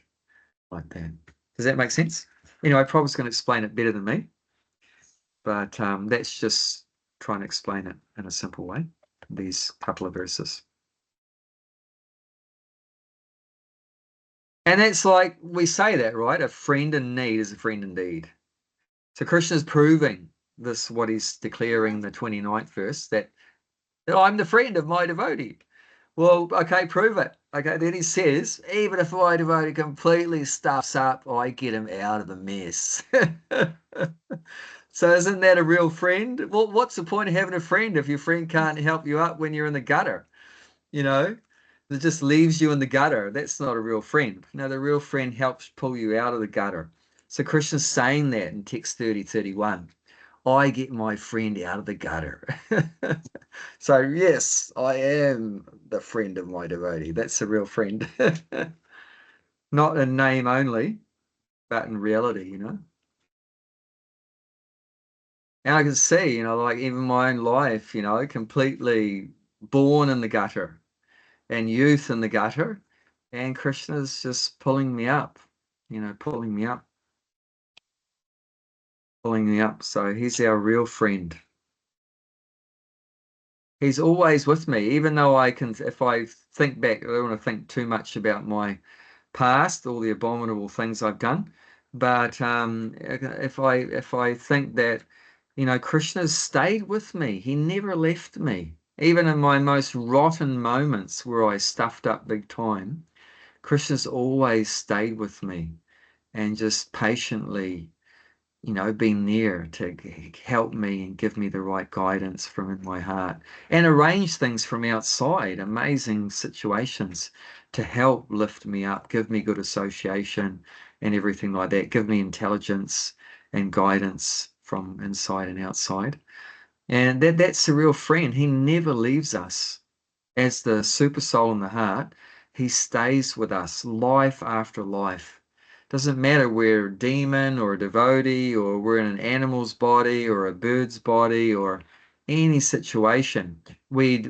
like that. Does that make sense? Anyway, Prabhupada's going to explain it better than me, but that's just trying to explain it in a simple way, these couple of verses. And that's like, we say that, right? A friend in need is a friend indeed. So Krishna's proving this, what he's declaring the 29th verse, that I'm the friend of my devotee. Well, okay, prove it. Okay, then he says, even if my devotee completely stuffs up, I get him out of the mess. So isn't that a real friend? Well, what's the point of having a friend if your friend can't help you up when you're in the gutter? It just leaves you in the gutter. That's not a real friend. No, the real friend helps pull you out of the gutter. So Krishna's saying that in text 30:31. I get my friend out of the gutter. So yes, I am the friend of my devotee. That's a real friend. Not in name only, but in reality, And I can see, like even my own life, completely born in the gutter and youth in the gutter, and Krishna's just pulling me up, pulling me up. So he's our real friend. He's always with me, even though if I think back, I don't want to think too much about my past, all the abominable things I've done. But if I think that, Krishna's stayed with me, he never left me. Even in my most rotten moments where I stuffed up big time, Krishna's always stayed with me and just patiently, been there to help me and give me the right guidance from in my heart and arrange things from outside, amazing situations to help lift me up, give me good association and everything like that, give me intelligence and guidance from inside and outside. And that's a real friend. He never leaves us. As the super soul in the heart, he stays with us life after life Doesn't matter we're a demon or a devotee, or we're in an animal's body or a bird's body, or any situation. We're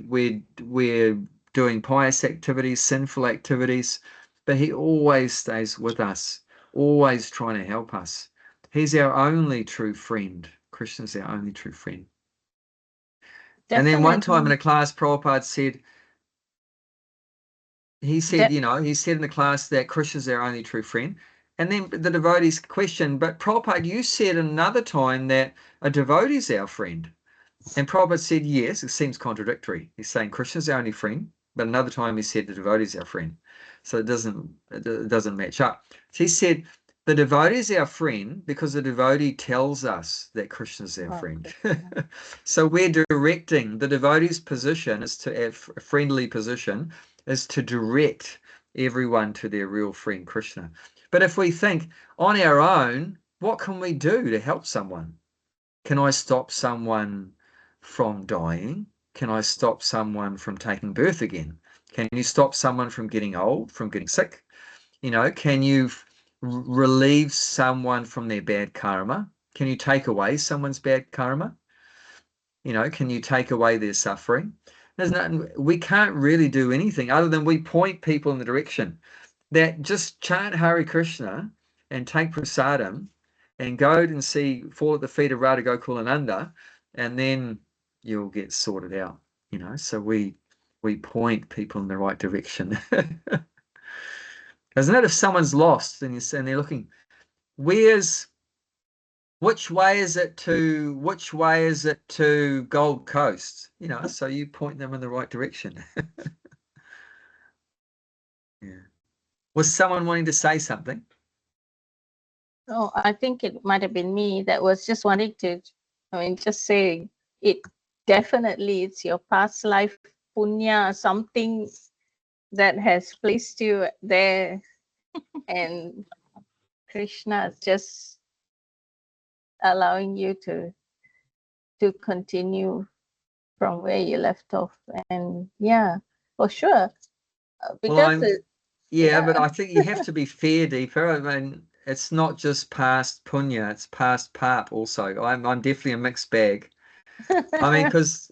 doing pious activities, sinful activities, but he always stays with us, always trying to help us. He's our only true friend. Krishna's our only true friend. And then one time in a class, Prabhupada said, he said in the class that Krishna's our only true friend. And then the devotees questioned, but Prabhupada, you said another time that a devotee's our friend. And Prabhupada said, yes, it seems contradictory. He's saying Krishna's our only friend, but another time he said the devotee's our friend. So it doesn't match up. So he said, the devotee is our friend because the devotee tells us that Krishna's our friend. So we're directing the devotee's position is to a friendly position is to direct everyone to their real friend Krishna. But if we think on our own, what can we do to help someone? Can I stop someone from dying? Can I stop someone from taking birth again? Can you stop someone from getting old, from getting sick? Can you relieve someone from their bad karma? Can you take away someone's bad karma? Can you take away their suffering? We can't really do anything other than we point people in the direction that just chant Hare Krishna and take prasadam and go and fall at the feet of Radha Gokulananda, and then you'll get sorted out. So we point people in the right direction. Isn't it? If someone's lost and they're looking, which way is it to Gold Coast? So you point them in the right direction. Yeah. Was someone wanting to say something? Oh, I think it might have been me that was just wanting to, just saying it. Definitely, it's your past life punya, something that has placed you there, and Krishna is just allowing you to continue from where you left off. And yeah, for sure, because but I think you have to be fair, Deepa. I mean, it's not just past punya; it's past pap also. I'm definitely a mixed bag. I mean, because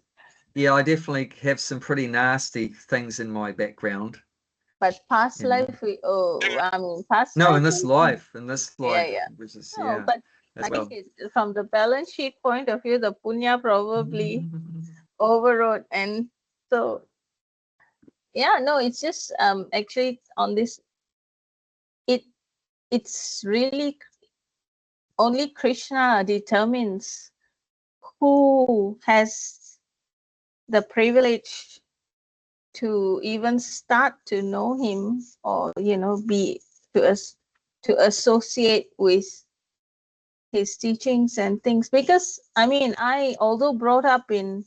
I definitely have some pretty nasty things in my background. But past life, past no, life. in this life, yeah. Which is, but I think from the balance sheet point of view, the punya probably overrode, and so it's just actually on this. It's really only Krishna determines who has the privilege to even start to know him, or be to associate with his teachings and things. Because I although brought up in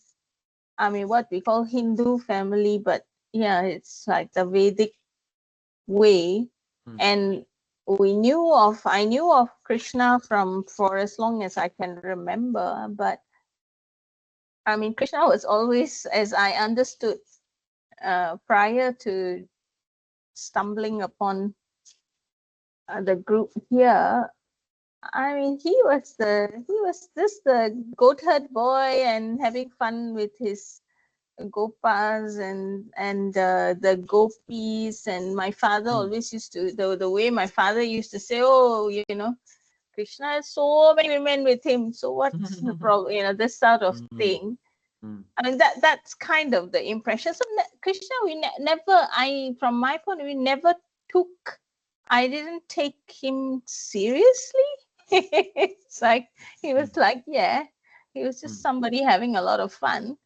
what we call Hindu family, but it's like the Vedic way. And I knew of Krishna for as long as I can remember. But Krishna was always, as I understood prior to stumbling upon the group here, he was the goat herd boy and having fun with his gopas and the gopis. And my father always used to, the way my father used to say, Krishna has so many women with him, so what's the problem, this sort of thing. That's kind of the impression. So Krishna, from my point of view, I didn't take him seriously. It's like he was like, he was just somebody having a lot of fun.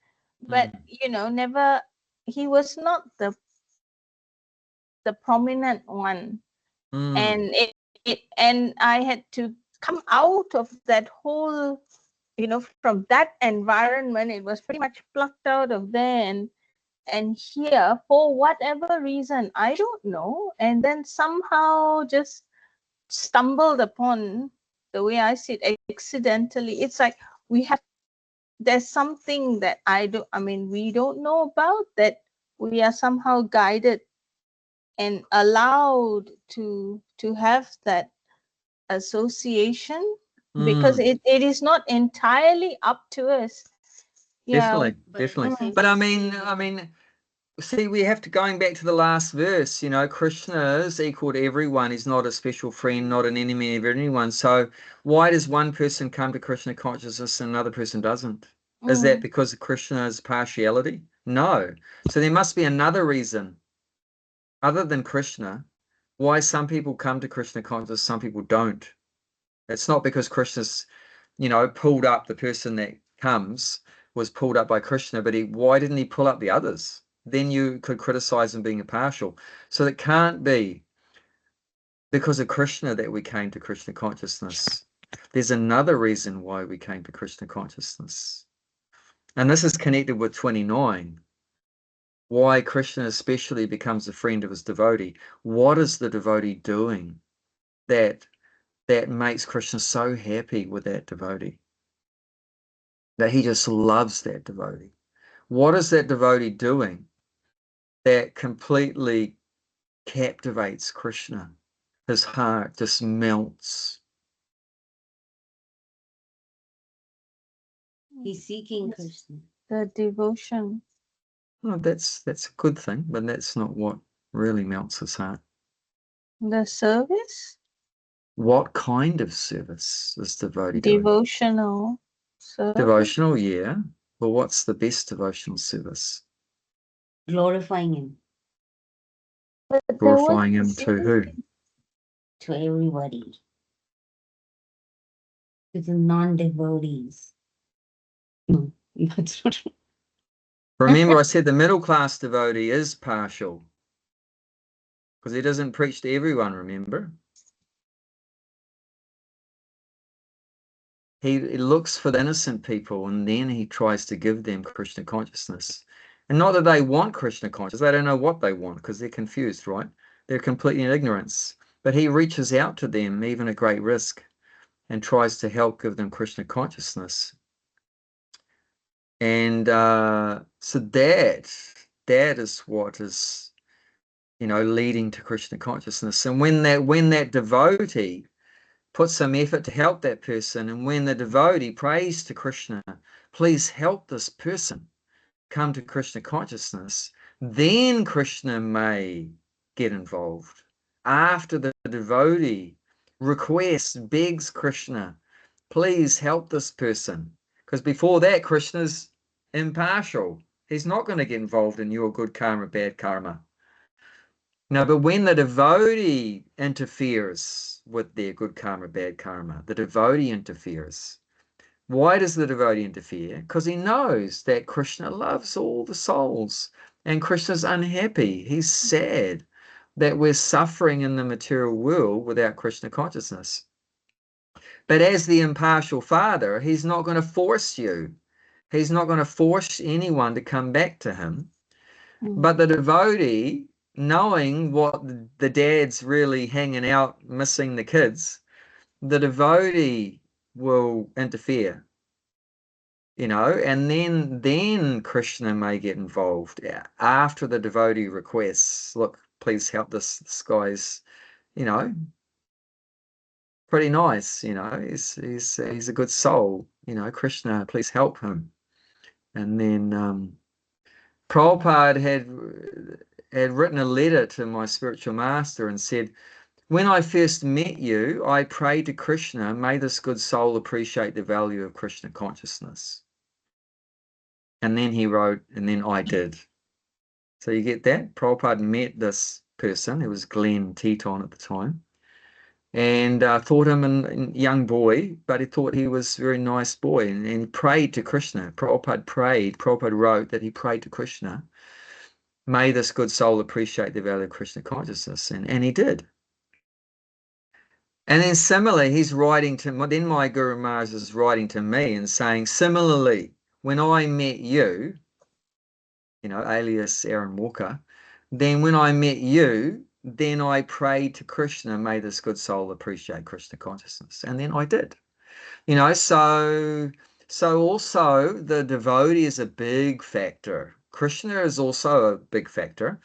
But never, he was not the prominent one. And and I had to come out of that whole, from that environment. It was pretty much plucked out of there and here, for whatever reason, I don't know, and then somehow just stumbled upon, the way I see it, accidentally. It's like there's something that we don't know about, that we are somehow guided and allowed to have that association, because Mm, it is not entirely up to us. definitely, But at the definitely. same But I time, mean, see, we have to, going back to the last verse, you know, Krishna is equal to everyone. He's not a special friend, not an enemy of anyone. So why does one person come to Krishna consciousness and another person doesn't? Is that because of Krishna's partiality? No. So there must be another reason other than Krishna why some people come to Krishna consciousness, some people don't. It's not because Krishna's, you know, pulled up the person that comes was pulled up by Krishna, but why didn't he pull up the others? Then you could criticize him being impartial. So it can't be because of Krishna that we came to Krishna consciousness. There's another reason why we came to Krishna consciousness. And this is connected with 29. Why Krishna especially becomes a friend of his devotee. What is the devotee doing that makes Krishna so happy with that devotee? That he just loves that devotee. What is that devotee doing that completely captivates Krishna? His heart just melts. he's seeking Krishna. The devotion. Oh, that's a good thing, but that's not what really melts his heart. The service? What kind of service is devotee doing? Devotional service. Devotional, yeah. Well, what's the best devotional service? Glorifying him But there Glorifying him was to who? to everybody, to the non-devotees. No, that's not. Remember, I said the middle class devotee is partial because he doesn't preach to everyone, remember? He looks for the innocent people and then he tries to give them Krishna consciousness. And not that they want Krishna consciousness, they don't know what they want because they're confused, right? They're completely in ignorance. But he reaches out to them, even at great risk, and tries to help give them Krishna consciousness. And so that is what is, you know, leading to Krishna consciousness. And when that devotee put some effort to help that person, and when the devotee prays to Krishna, please help this person come to Krishna consciousness, then Krishna may get involved. After the devotee requests, begs Krishna, please help this person. Because before that, Krishna's impartial. He's not going to get involved in your good karma, bad karma. No, but when the devotee interferes with their good karma, bad karma, the devotee interferes. Why does the devotee interfere? Because he knows that Krishna loves all the souls and Krishna's unhappy. He's sad that we're suffering in the material world without Krishna consciousness. But as the impartial father, he's not going to force you. He's not going to force anyone to come back to him. But the devotee, knowing what the dad's really hanging out, missing the kids, the devotee will interfere, you know, and then Krishna may get involved after the devotee requests, look, please help this guy's, you know, pretty nice, you know, he's a good soul, you know, Krishna, please help him. And then Prabhupada had written a letter to my spiritual master and said, when I first met you, I prayed to Krishna, may this good soul appreciate the value of Krishna consciousness. And then he wrote, and then I did. So you get that? Prabhupada met this person, it was Glenn Teton at the time, and thought him a young boy, but he thought he was a very nice boy, and he prayed to Krishna. Prabhupada wrote that he prayed to Krishna, may this good soul appreciate the value of Krishna consciousness, and he did. And then similarly, he's writing to, then my Guru Maharaj is writing to me and saying, similarly, when I met you, you know, alias Aaron Walker, then when I met you, then I prayed to Krishna, may this good soul appreciate Krishna consciousness. And then I did. You know, so also the devotee is a big factor. Krishna is also a big factor.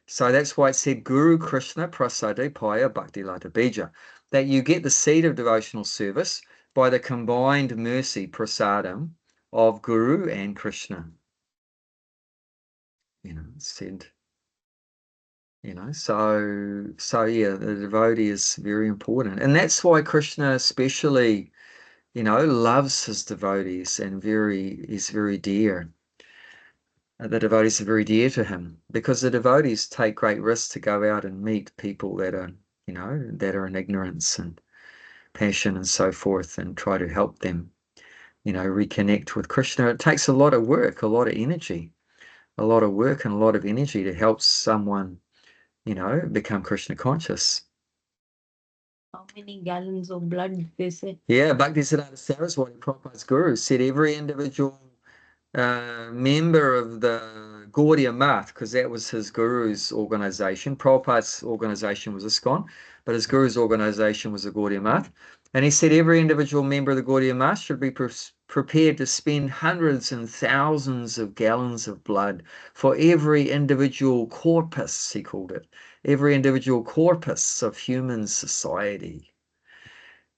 So that's why it said Guru Krishna Prasade Paya Bhakti Lata Bija, that you get the seed of devotional service by the combined mercy prasadam of Guru and Krishna. You know, it said, you know, so yeah, the devotee is very important. And that's why Krishna especially, you know, loves his devotees and is very dear. The devotees are very dear to him because the devotees take great risks to go out and meet people that are, you know, that are in ignorance and passion and so forth, and try to help them, you know, reconnect with Krishna. It takes a lot of work, a lot of energy, a lot of work and a lot of energy to help someone, you know, become Krishna conscious. How many gallons of blood they say? Yeah, Bhaktisiddhanta Saraswati, Prabhupada's guru, said every individual member of the Gaudiya Math, because that was his guru's organization. Prabhupada's organization was ISKCON, but his guru's organization was the Gaudiya Math. And he said every individual member of the Gaudiya Math should be prepared to spend hundreds and thousands of gallons of blood for every individual corpus, he called it, every individual corpus of human society.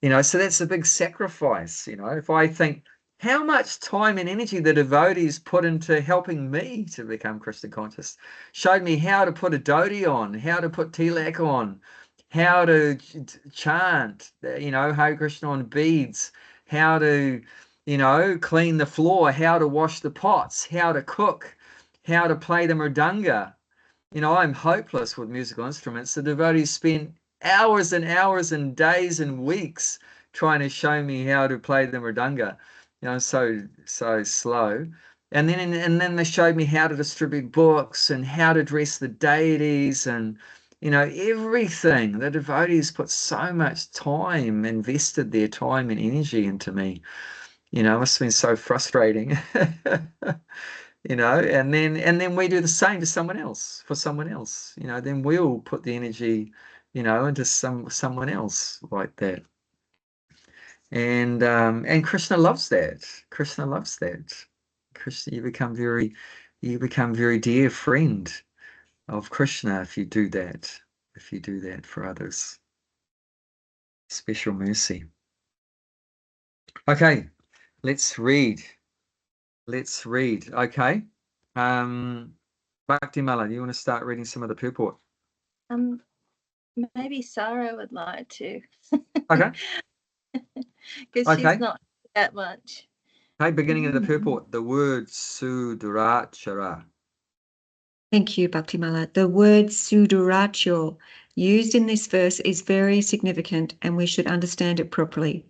You know, so that's a big sacrifice. You know, if I think how much time and energy the devotees put into helping me to become Krishna conscious, showed me how to put a dhoti on, how to put tilak on, how to chant, you know, Hare Krishna on beads, how to, you know, clean the floor, how to wash the pots, how to cook, how to play the mridanga. You know, I'm hopeless with musical instruments. The devotees spent hours and hours and days and weeks trying to show me how to play the mridanga. You know, so slow. And then they showed me how to distribute books and how to dress the deities and, you know, everything. The devotees put so much time, invested their time and energy into me. You know, it must have been so frustrating. You know, and then we do the same to someone else, for someone else, you know, then we'll put the energy, you know, into someone else like that. And Krishna loves that. Krishna loves that. Krishna, you become very dear friend of Krishna if you do that for others. Special mercy. Okay, let's read. Okay. Bhakti Mala, do you want to start reading some of the purport? Maybe Sarah would like to. Okay. Because she's not that much. Okay, beginning of the purport, the word Sudurachara. Thank you, Bhaktimala. The word Suduracho used in this verse is very significant, and we should understand it properly.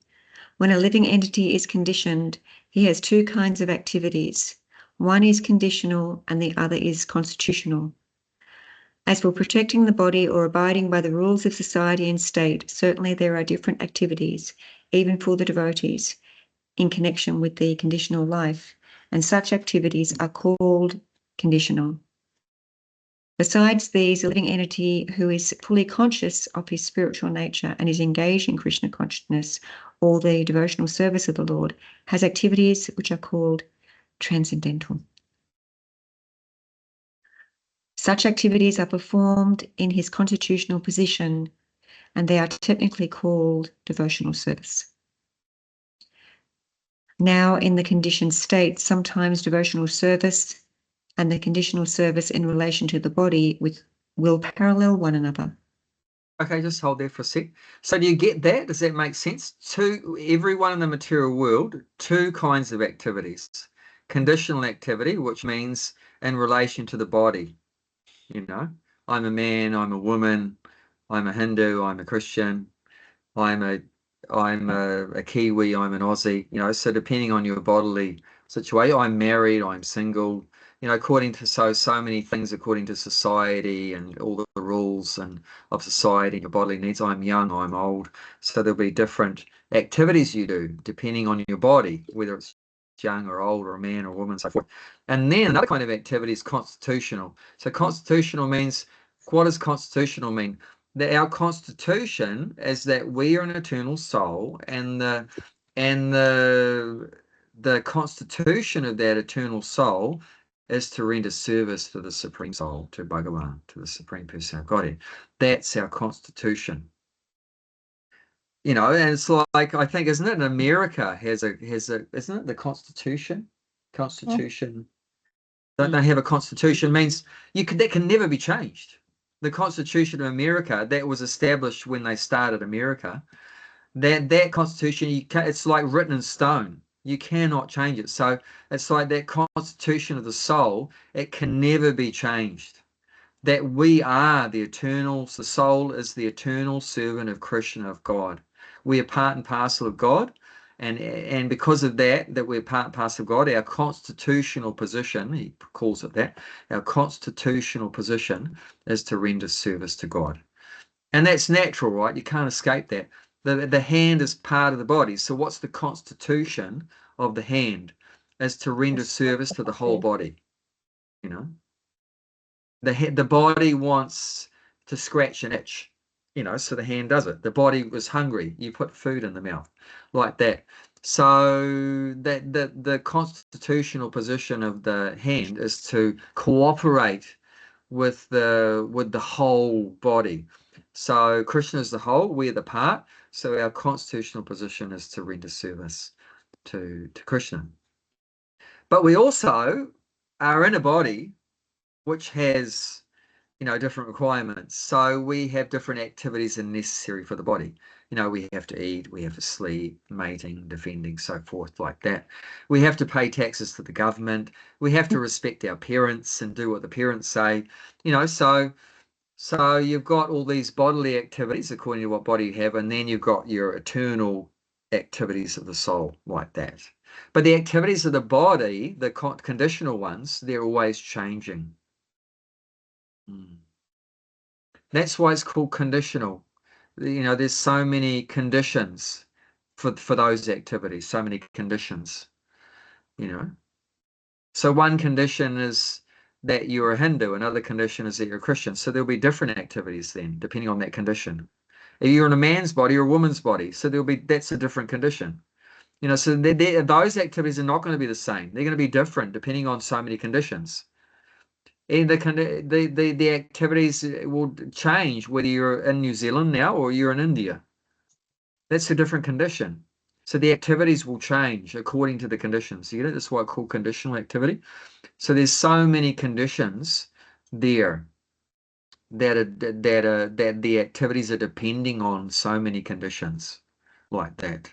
When a living entity is conditioned, he has two kinds of activities. One is conditional and the other is constitutional. As for protecting the body or abiding by the rules of society and state, certainly there are different activities, even for the devotees, in connection with the conditional life, and such activities are called conditional. Besides these, a living entity who is fully conscious of his spiritual nature and is engaged in Krishna consciousness or the devotional service of the Lord has activities which are called transcendental. Such activities are performed in his constitutional position, and they are technically called devotional service. Now, in the conditioned state, sometimes devotional service and the conditional service in relation to the body will parallel one another. Okay, just hold there for a sec. So do you get that? Does that make sense? Everyone in the material world, two kinds of activities. Conditional activity, which means in relation to the body. You know, I'm a man, I'm a woman, I'm a Hindu, I'm a Christian, I'm a Kiwi, I'm an Aussie, you know, so depending on your bodily situation, I'm married, I'm single, you know, according to so many things, according to society and all the rules and of society and your bodily needs, I'm young, I'm old. So there'll be different activities you do depending on your body, whether it's young or old or a man or a woman, so forth. And then another kind of activity is constitutional. So constitutional means, what does constitutional mean? That our constitution is that we are an eternal soul, and the constitution of that eternal soul is to render service to the Supreme Soul, to Bhagavan, to the Supreme Person of Godhead. That's our constitution. You know, and it's like, I think, isn't it, in America has a, isn't it the Constitution? Constitution. Don't they have a constitution? Means that can never be changed. The Constitution of America, that was established when they started America, that constitution, it's like written in stone. You cannot change it. So it's like that constitution of the soul, it can never be changed. That we are the eternal, the soul is the eternal servant of Krishna, of God. We are part and parcel of God. And because of that we're part and parcel of God, our constitutional position, he calls it that, our constitutional position is to render service to God. And that's natural, right? You can't escape that. The hand is part of the body. So what's the constitution of the hand? Is to render service to the whole body. You know, the body wants to scratch an itch, you know, so the hand does it. The body was hungry, you put food in the mouth, like that. So that the constitutional position of the hand is to cooperate with the whole body. So Krishna is the whole, we're the part. So our constitutional position is to render service to Krishna. But we also are in a body which has, you know, different requirements. So we have different activities that are necessary for the body. You know, we have to eat, we have to sleep, mating, defending, so forth, like that. We have to pay taxes to the government. We have to respect our parents and do what the parents say. You know, so you've got all these bodily activities according to what body you have, and then you've got your eternal activities of the soul, like that. But the activities of the body, the conditional ones, they're always changing. That's why it's called conditional. You know, there's so many conditions for those activities, so many conditions, you know. So one condition is that you're a Hindu, another condition is that you're a Christian. So there'll be different activities then, depending on that condition. If you're in a man's body or a woman's body, so that's a different condition. You know, so those activities are not going to be the same. They're going to be different depending on so many conditions. And the activities will change whether you're in New Zealand now or you're in India. That's a different condition. So the activities will change according to the conditions. You know, that's why it's called conditional activity. So there's so many conditions there that the activities are depending on so many conditions like that.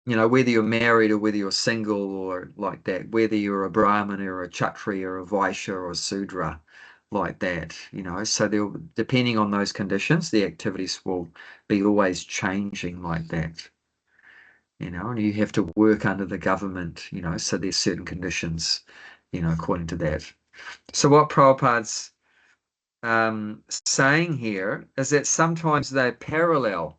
You know, whether you're married or whether you're single or like that, whether you're a Brahmin or a Kshatriya or a Vaishya or a Sudra, like that, you know. So depending on those conditions, the activities will be always changing like that, you know, and you have to work under the government, you know, so there's certain conditions, you know, according to that. So what Prabhupada's saying here is that sometimes they're parallel.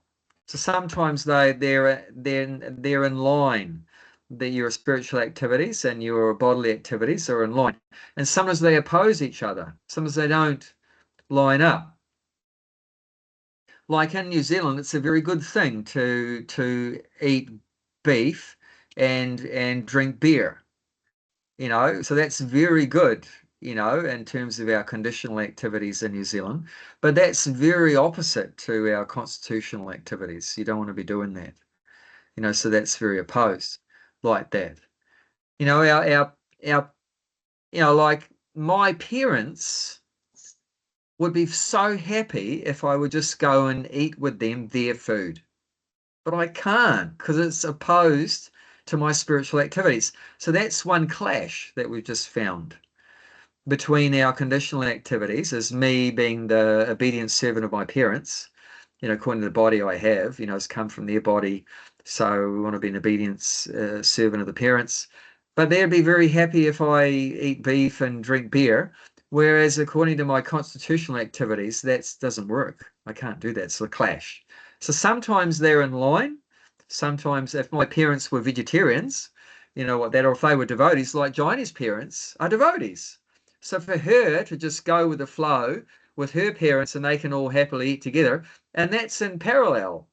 So sometimes they're in line. That your spiritual activities and your bodily activities are in line, and sometimes they oppose each other. Sometimes they don't line up. Like in New Zealand, it's a very good thing to eat beef and drink beer. You know, so that's very good, you know, in terms of our conditional activities in New Zealand. But that's very opposite to our constitutional activities. You don't want to be doing that, you know, so that's very opposed like that. You know, our you know, like my parents would be so happy if I would just go and eat with them their food. But I can't because it's opposed to my spiritual activities. So that's one clash that we've just found between our conditional activities as me being the obedient servant of my parents, you know, according to the body I have, you know, it's come from their body. So we want to be an obedient servant of the parents. But they'd be very happy if I eat beef and drink beer. Whereas according to my constitutional activities, that doesn't work. I can't do that. It's a clash. So sometimes they're in line. Sometimes if my parents were vegetarians, you know what that, or if they were devotees, like Jaine's parents are devotees. So for her to just go with the flow with her parents and they can all happily eat together, and that's in parallel.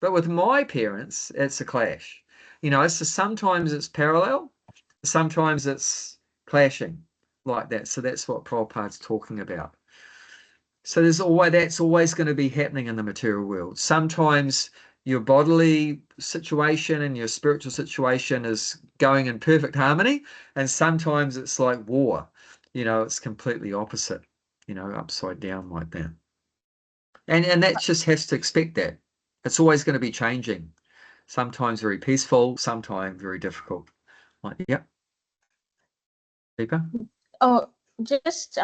But with my parents, it's a clash. You know, so sometimes it's parallel, sometimes it's clashing like that. So that's what Prabhupada's talking about. So that's always going to be happening in the material world. Sometimes your bodily situation and your spiritual situation is going in perfect harmony, and sometimes it's like war. It's completely opposite, upside down like that. And that just has to expect that. It's always going to be changing. Sometimes very peaceful, sometimes very difficult. Like, yeah. Deepa? Oh, just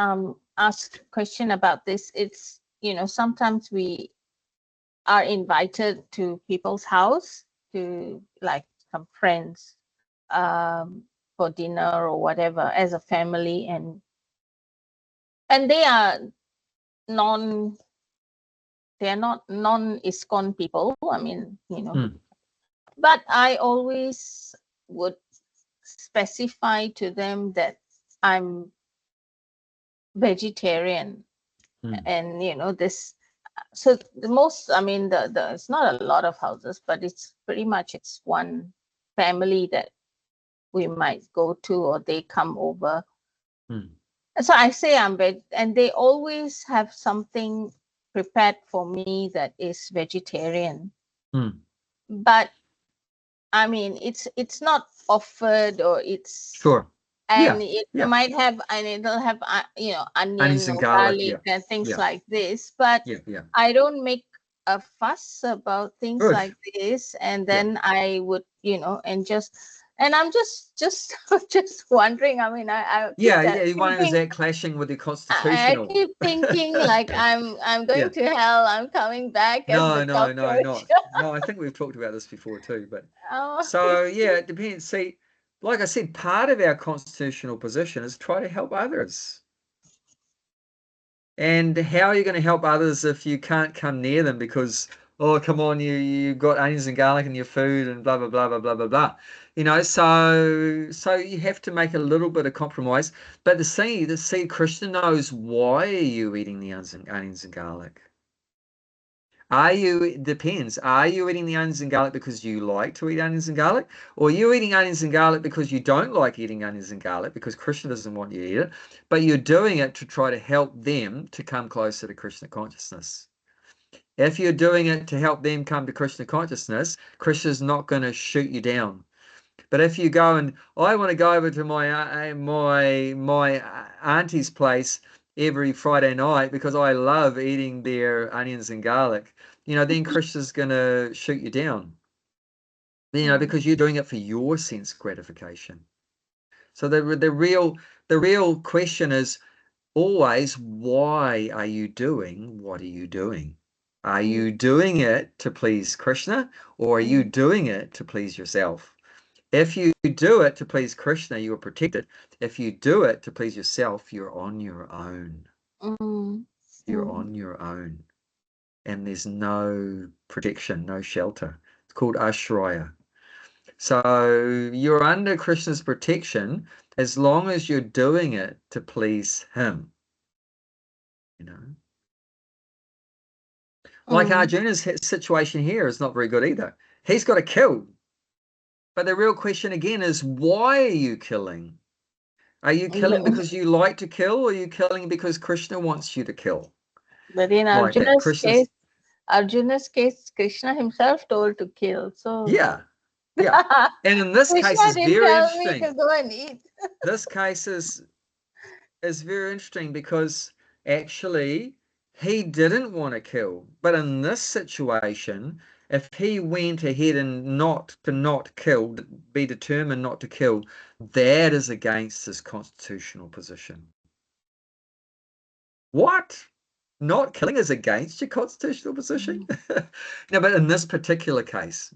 ask a question about this. It's, sometimes we are invited to people's house, to like some friends, for dinner or whatever as a family, and they are not non-ISKCON people. I mean, but I always would specify to them that I'm vegetarian. And this, so the most, I mean, the it's not a lot of houses, but it's pretty much, it's one family that we might go to, or they come over. So I say I'm veg, and they always have something prepared for me that is vegetarian. But I mean, it's not offered, or it's sure. and Yeah, it might have, and it'll have onion onions and or garlic, garlic and things yeah. like this. But Yeah. I don't make a fuss about things Good. like this, and then I would, and I'm just just wondering. I mean, I keep You wonder, is thinking, that clashing with the I constitutional? keep thinking like I'm going to hell. I'm coming back as No, the not. cockroach. No, I think we've talked about this before too. But Oh. so yeah, it depends. See, like I said, part of our constitutional position is try to help others. And how are you going to help others if you can't come near them because, oh, come on, you've got onions and garlic in your food and blah, blah, blah, blah, blah, blah, blah. So you have to make a little bit of compromise. But the Krishna knows why are you eating the onions and garlic? It depends. Are you eating the onions and garlic because you like to eat onions and garlic? Or are you eating onions and garlic because you don't like eating onions and garlic because Krishna doesn't want you to eat it, but you're doing it to try to help them to come closer to Krishna consciousness? If you're doing it to help them come to Krishna consciousness, Krishna's not going to shoot you down. But if you go and I want to go over to my auntie's place every Friday night because I love eating their onions and garlic, then Krishna's going to shoot you down. Because you're doing it for your sense gratification. So the real question is always, why are you doing what are you doing? Are you doing it to please Krishna, or are you doing it to please yourself? If you do it to please Krishna, you are protected. If you do it to please yourself, you're on your own. You're on your own. And there's no protection, no shelter. It's called ashraya. So you're under Krishna's protection as long as you're doing it to please him. Like Arjuna's situation here is not very good either. He's got to kill. But the real question again is, why are you killing? Are you killing because you like to kill, or are you killing because Krishna wants you to kill? But in Arjuna's case, Krishna himself told to kill. So yeah. And in this case, it's very interesting. To go and eat. This case is very interesting because actually he didn't want to kill. But in this situation, if he went ahead and not kill, be determined not to kill, that is against his constitutional position. What? Not killing is against your constitutional position? No, but in this particular case,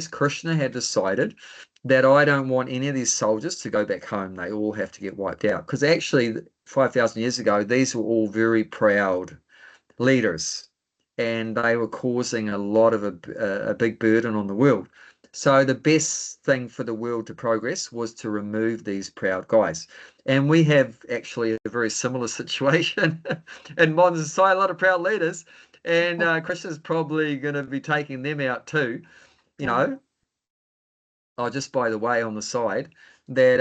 Krishna had decided that I don't want any of these soldiers to go back home. They all have to get wiped out. Because actually, 5,000 years ago, these were all very proud leaders, and they were causing a lot of a big burden on the world. So the best thing for the world to progress was to remove these proud guys. And we have actually a very similar situation in modern society, a lot of proud leaders, and Krishna's probably going to be taking them out too, just by the way, on the side, that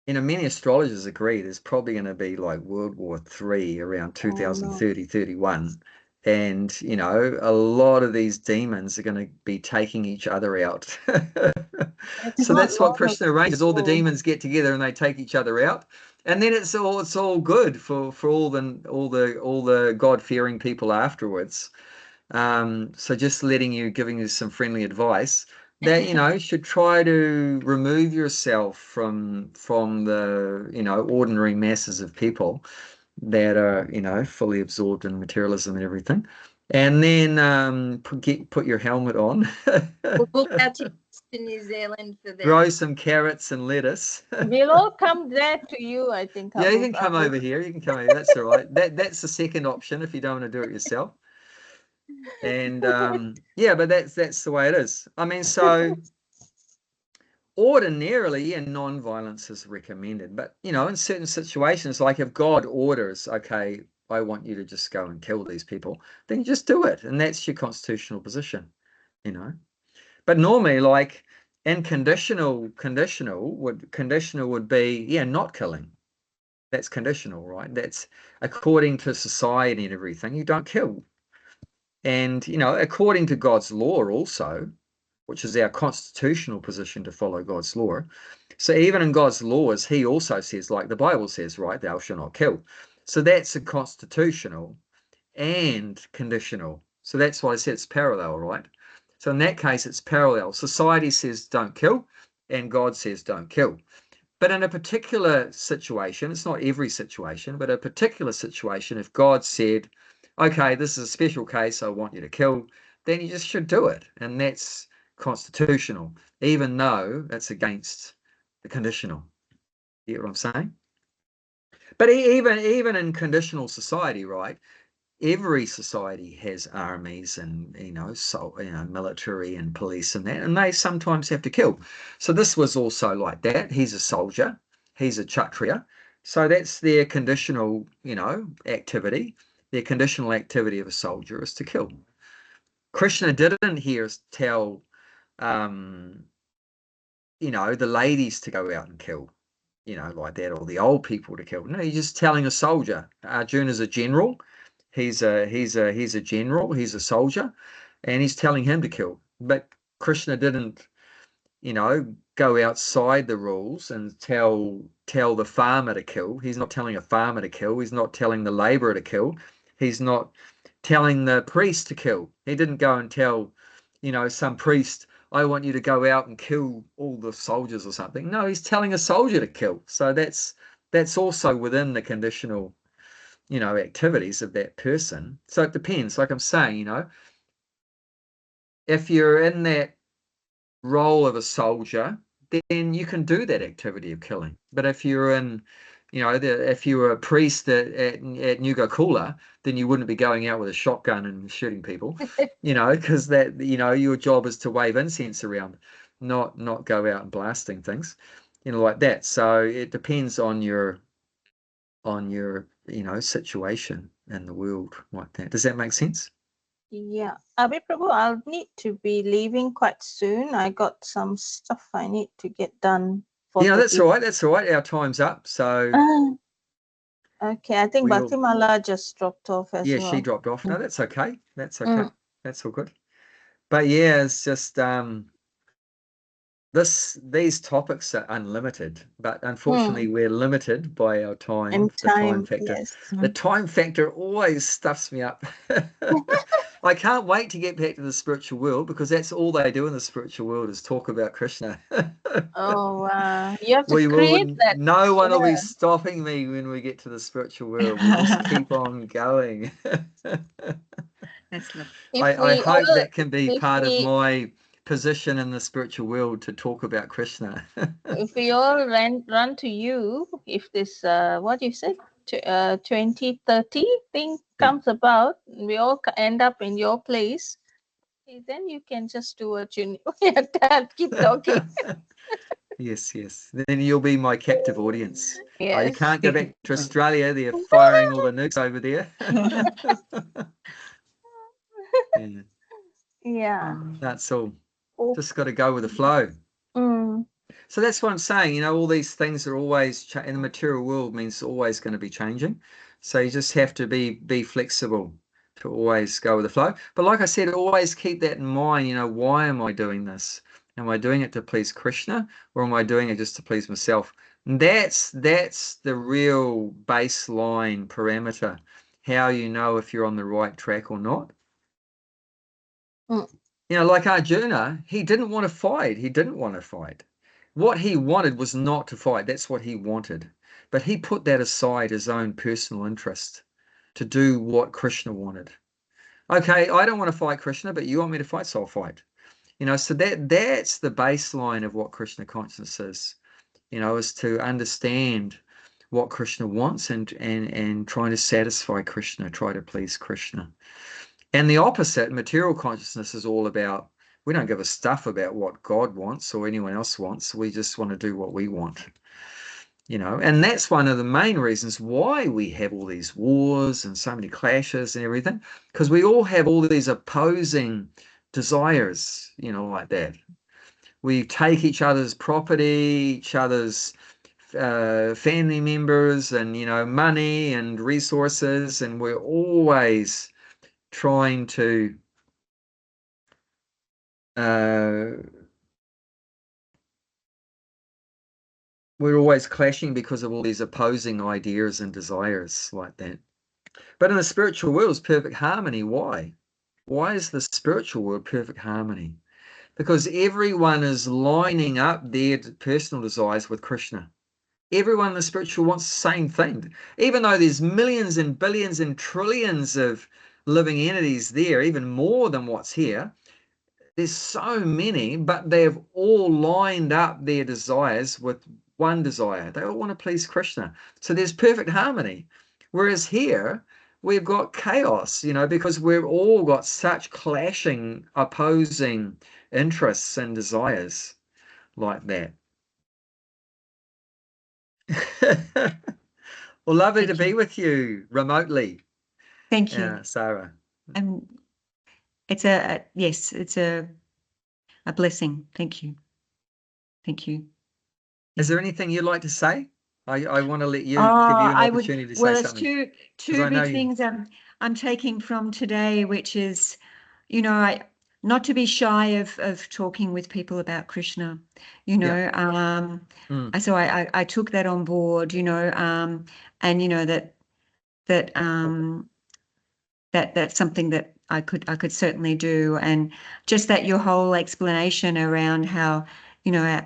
many astrologers agree there's probably going to be like World War III around 2030, 31. And, a lot of these demons are going to be taking each other out. So that's what Krishna arranges. All the demons get together and they take each other out. And then it's all good for all the God-fearing people afterwards. So just giving you some friendly advice that should try to remove yourself from the ordinary masses of people that are fully absorbed in materialism and everything, and then put your helmet on. We'll book our tickets to New Zealand for them. Grow some carrots and lettuce. We'll all come there to you, I think. Yeah, you can come over here. You can come over. That's all right. That's the second option if you don't want to do it yourself. And yeah, but that's the way it is. I mean, so ordinarily, non-violence is recommended, but in certain situations, like if God orders, okay, I want you to just go and kill these people, then you just do it, and that's your constitutional position, But normally, like in conditional would be not killing. That's conditional, right? That's according to society and everything. You don't kill. And, according to God's law also, which is our constitutional position to follow God's law. So even in God's laws, he also says, like the Bible says, right, thou shalt not kill. So that's a constitutional and conditional. So that's why I said it's parallel, right? So in that case, it's parallel. Society says don't kill, and God says don't kill. But in a particular situation, it's not every situation, but a particular situation, if God said, okay, this is a special case, I want you to kill, then you just should do it. And that's constitutional, even though that's against the conditional. You get what I'm saying? But even in conditional society, right? Every society has armies and military and police and that, and they sometimes have to kill. So this was also like that. He's a soldier, he's a kshatriya, so that's their conditional activity. Their conditional activity of a soldier is to kill. Krishna didn't hear us tell the ladies to go out and kill, like that, or the old people to kill. No, he's just telling a soldier. Arjuna's a general. He's a general. He's a soldier, and he's telling him to kill. But Krishna didn't, go outside the rules and tell the farmer to kill. He's not telling a farmer to kill. He's not telling the laborer to kill. He's not telling the priest to kill. He didn't go and tell, some priest, I want you to go out and kill all the soldiers or something. No, he's telling a soldier to kill. So that's also within the conditional, activities of that person. So it depends. Like I'm saying, if you're in that role of a soldier, then you can do that activity of killing. But if you're in, if you were a priest at Nuga-Kula, then you wouldn't be going out with a shotgun and shooting people, because that, your job is to wave incense around, not go out and blasting things, like that. So it depends on your situation in the world like that. Does that make sense? Yeah. Abhi Prabhu, I'll need to be leaving quite soon. I got some stuff I need to get done. That's all right. That's all right. Our time's up. So okay, I think Bhatimala just dropped off as well. Yeah, she dropped off. No, that's okay. That's okay. That's all good. But yeah, it's just these topics are unlimited, but unfortunately we're limited by our time. The time factor. Yes. The time factor always stuffs me up. I can't wait to get back to the spiritual world, because that's all they do in the spiritual world is talk about Krishna. Oh wow! You have to create that. No one will be stopping me when we get to the spiritual world. We'll just keep on going. That's lovely. I hope that can be part of my position in the spiritual world, to talk about Krishna. If we all run to you, if this what you said, 2030 thing comes about, we all end up in your place, then you can just do what you need. Keep talking. Yes. Then you'll be my captive audience. Yes. You can't go back to Australia. They're firing all the nukes over there. Yeah. That's all. Just got to go with the flow. Mm. So that's what I'm saying. You know, all these things are always in the material world means always going to be changing. So you just have to be flexible to always go with the flow. But like I said, always keep that in mind. You know, why am I doing this? Am I doing it to please Krishna, or am I doing it just to please myself? And that's the real baseline parameter. How you know if you're on the right track or not. Mm. You know, like Arjuna, he didn't want to fight. He didn't want to fight. What he wanted was not to fight. That's what he wanted. But he put that aside, his own personal interest, to do what Krishna wanted. Okay, I don't want to fight Krishna, but you want me to fight, so I'll fight. You know, so that's the baseline of what Krishna consciousness is. You know, is to understand what Krishna wants and trying to satisfy Krishna, try to please Krishna. And the opposite, material consciousness, is all about, we don't give a stuff about what God wants or anyone else wants. We just want to do what we want. You know, and that's one of the main reasons why we have all these wars and so many clashes and everything, because we all have all these opposing desires, you know, like that. We take each other's property, each other's family members, and, you know, money and resources, and we're always trying to we're always clashing because of all these opposing ideas and desires like that. But in the spiritual world, it's perfect harmony. Why? Why is the spiritual world perfect harmony? Because everyone is lining up their personal desires with Krishna. Everyone in the spiritual wants the same thing. Even though there's millions and billions and trillions of living entities there, even more than what's here, there's so many, but they've all lined up their desires with one desire. They all want to please Krishna. So there's perfect harmony. Whereas here, we've got chaos, you know, because we've all got such clashing, opposing interests and desires like that. Well, lovely to be with you remotely. Thank you. Sarah. It's a blessing. Thank you. Thank you. Is there anything you'd like to say? I want to let you give you an opportunity to say well, something. Well, it's two big things I'm taking from today, which is, you know, not to be shy of talking with people about Krishna, you know. So I took that on board, you know, and you know that's something that I could certainly do, and just that your whole explanation around how, you know,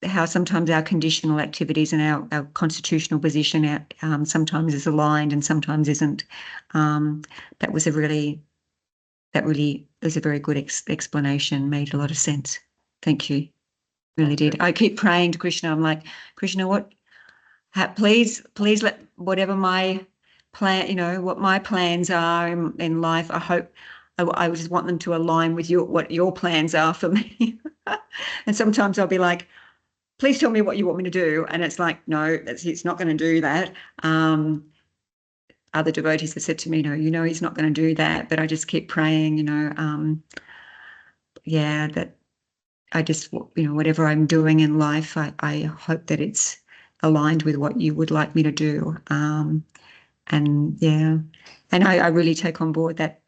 how sometimes our conditional activities and our constitutional position sometimes is aligned and sometimes isn't. That was a very good explanation, made a lot of sense. Thank you. Really did. I keep praying to Krishna. I'm like, Krishna, please let whatever my plan, you know, what my plans are in life, I hope I just want them to align with what your plans are for me. And sometimes I'll be like, please tell me what you want me to do. And it's like, no, it's not going to do that. Other devotees have said to me, no, you know, he's not going to do that. But I just keep praying, you know, that I just, you know, whatever I'm doing in life, I hope that it's aligned with what you would like me to do. And I really take on board that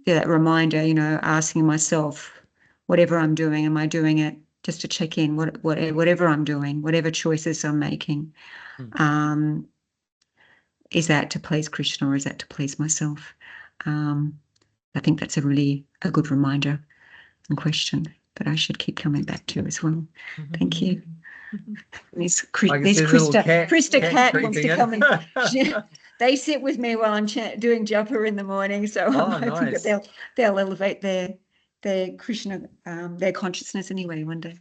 reminder, you know, asking myself, whatever I'm doing, am I doing it just to check in whatever I'm doing, whatever choices I'm making, is that to please Krishna or is that to please myself? I think that's a good reminder and question that I should keep coming back to as well. Thank you. There's Krista cat wants to come and they sit with me while I'm doing japa in the morning, so I'm hoping that they'll elevate their Krishna, their consciousness anyway one day.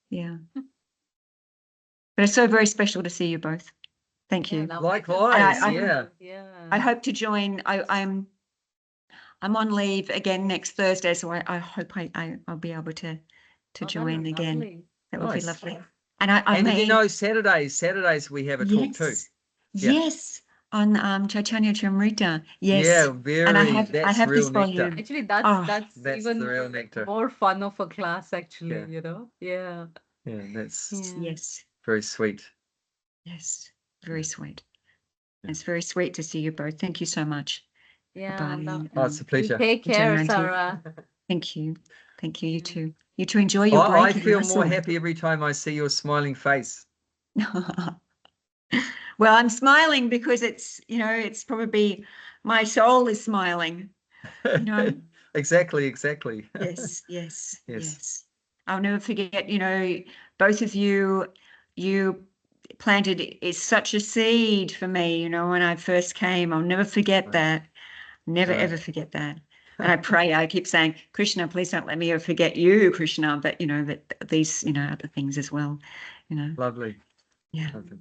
Yeah. But it's so very special to see you both. Thank you. Likewise. I hope to join. I'm on leave again next Thursday, so I hope I'll be able to join again. Lovely. That would be lovely. And you know, Saturdays we have a talk too. Yes. Chaitanya Chamrita. Yes. Yeah, very. And I That's have real this volume. nectar. Actually, Oh, that's That's even the real nectar. more fun of a class, actually, Yeah. you know? Yeah. Yeah, that's Yeah. Yes. very sweet. Yes. Very Yeah. sweet. Yeah. It's very sweet to see you both. Thank you so much. Yeah. Abadi, No, Oh, it's a you pleasure. take care, Jayanti. Sarah. Thank you. Thank you. You Yeah. too. You too. Enjoy your I break. in feel more Russell. happy every time I see your smiling face. Well, I'm smiling because it's, you know, it's probably my soul is smiling. You know? Exactly. Yes, yes, Yes. yes. I'll never forget, you know, both of you planted is such a seed for me, you know, when I first came. I'll never forget Right. that. Never, Right. ever forget that. And I pray, I keep saying, Krishna, please don't let me ever forget you, Krishna, but, you know, that these, you know, other things as well, you know. Lovely. Yeah. Lovely.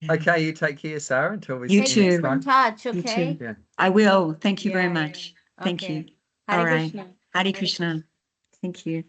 Yeah. Okay, you take care, Sarah, until we You see you next too. Keep in time. touch, You okay? too. Yeah. I will. Thank you very Yeah, yeah. much. Thank Okay. you. Hare All right. Krishna. Hare Krishna. Thank you.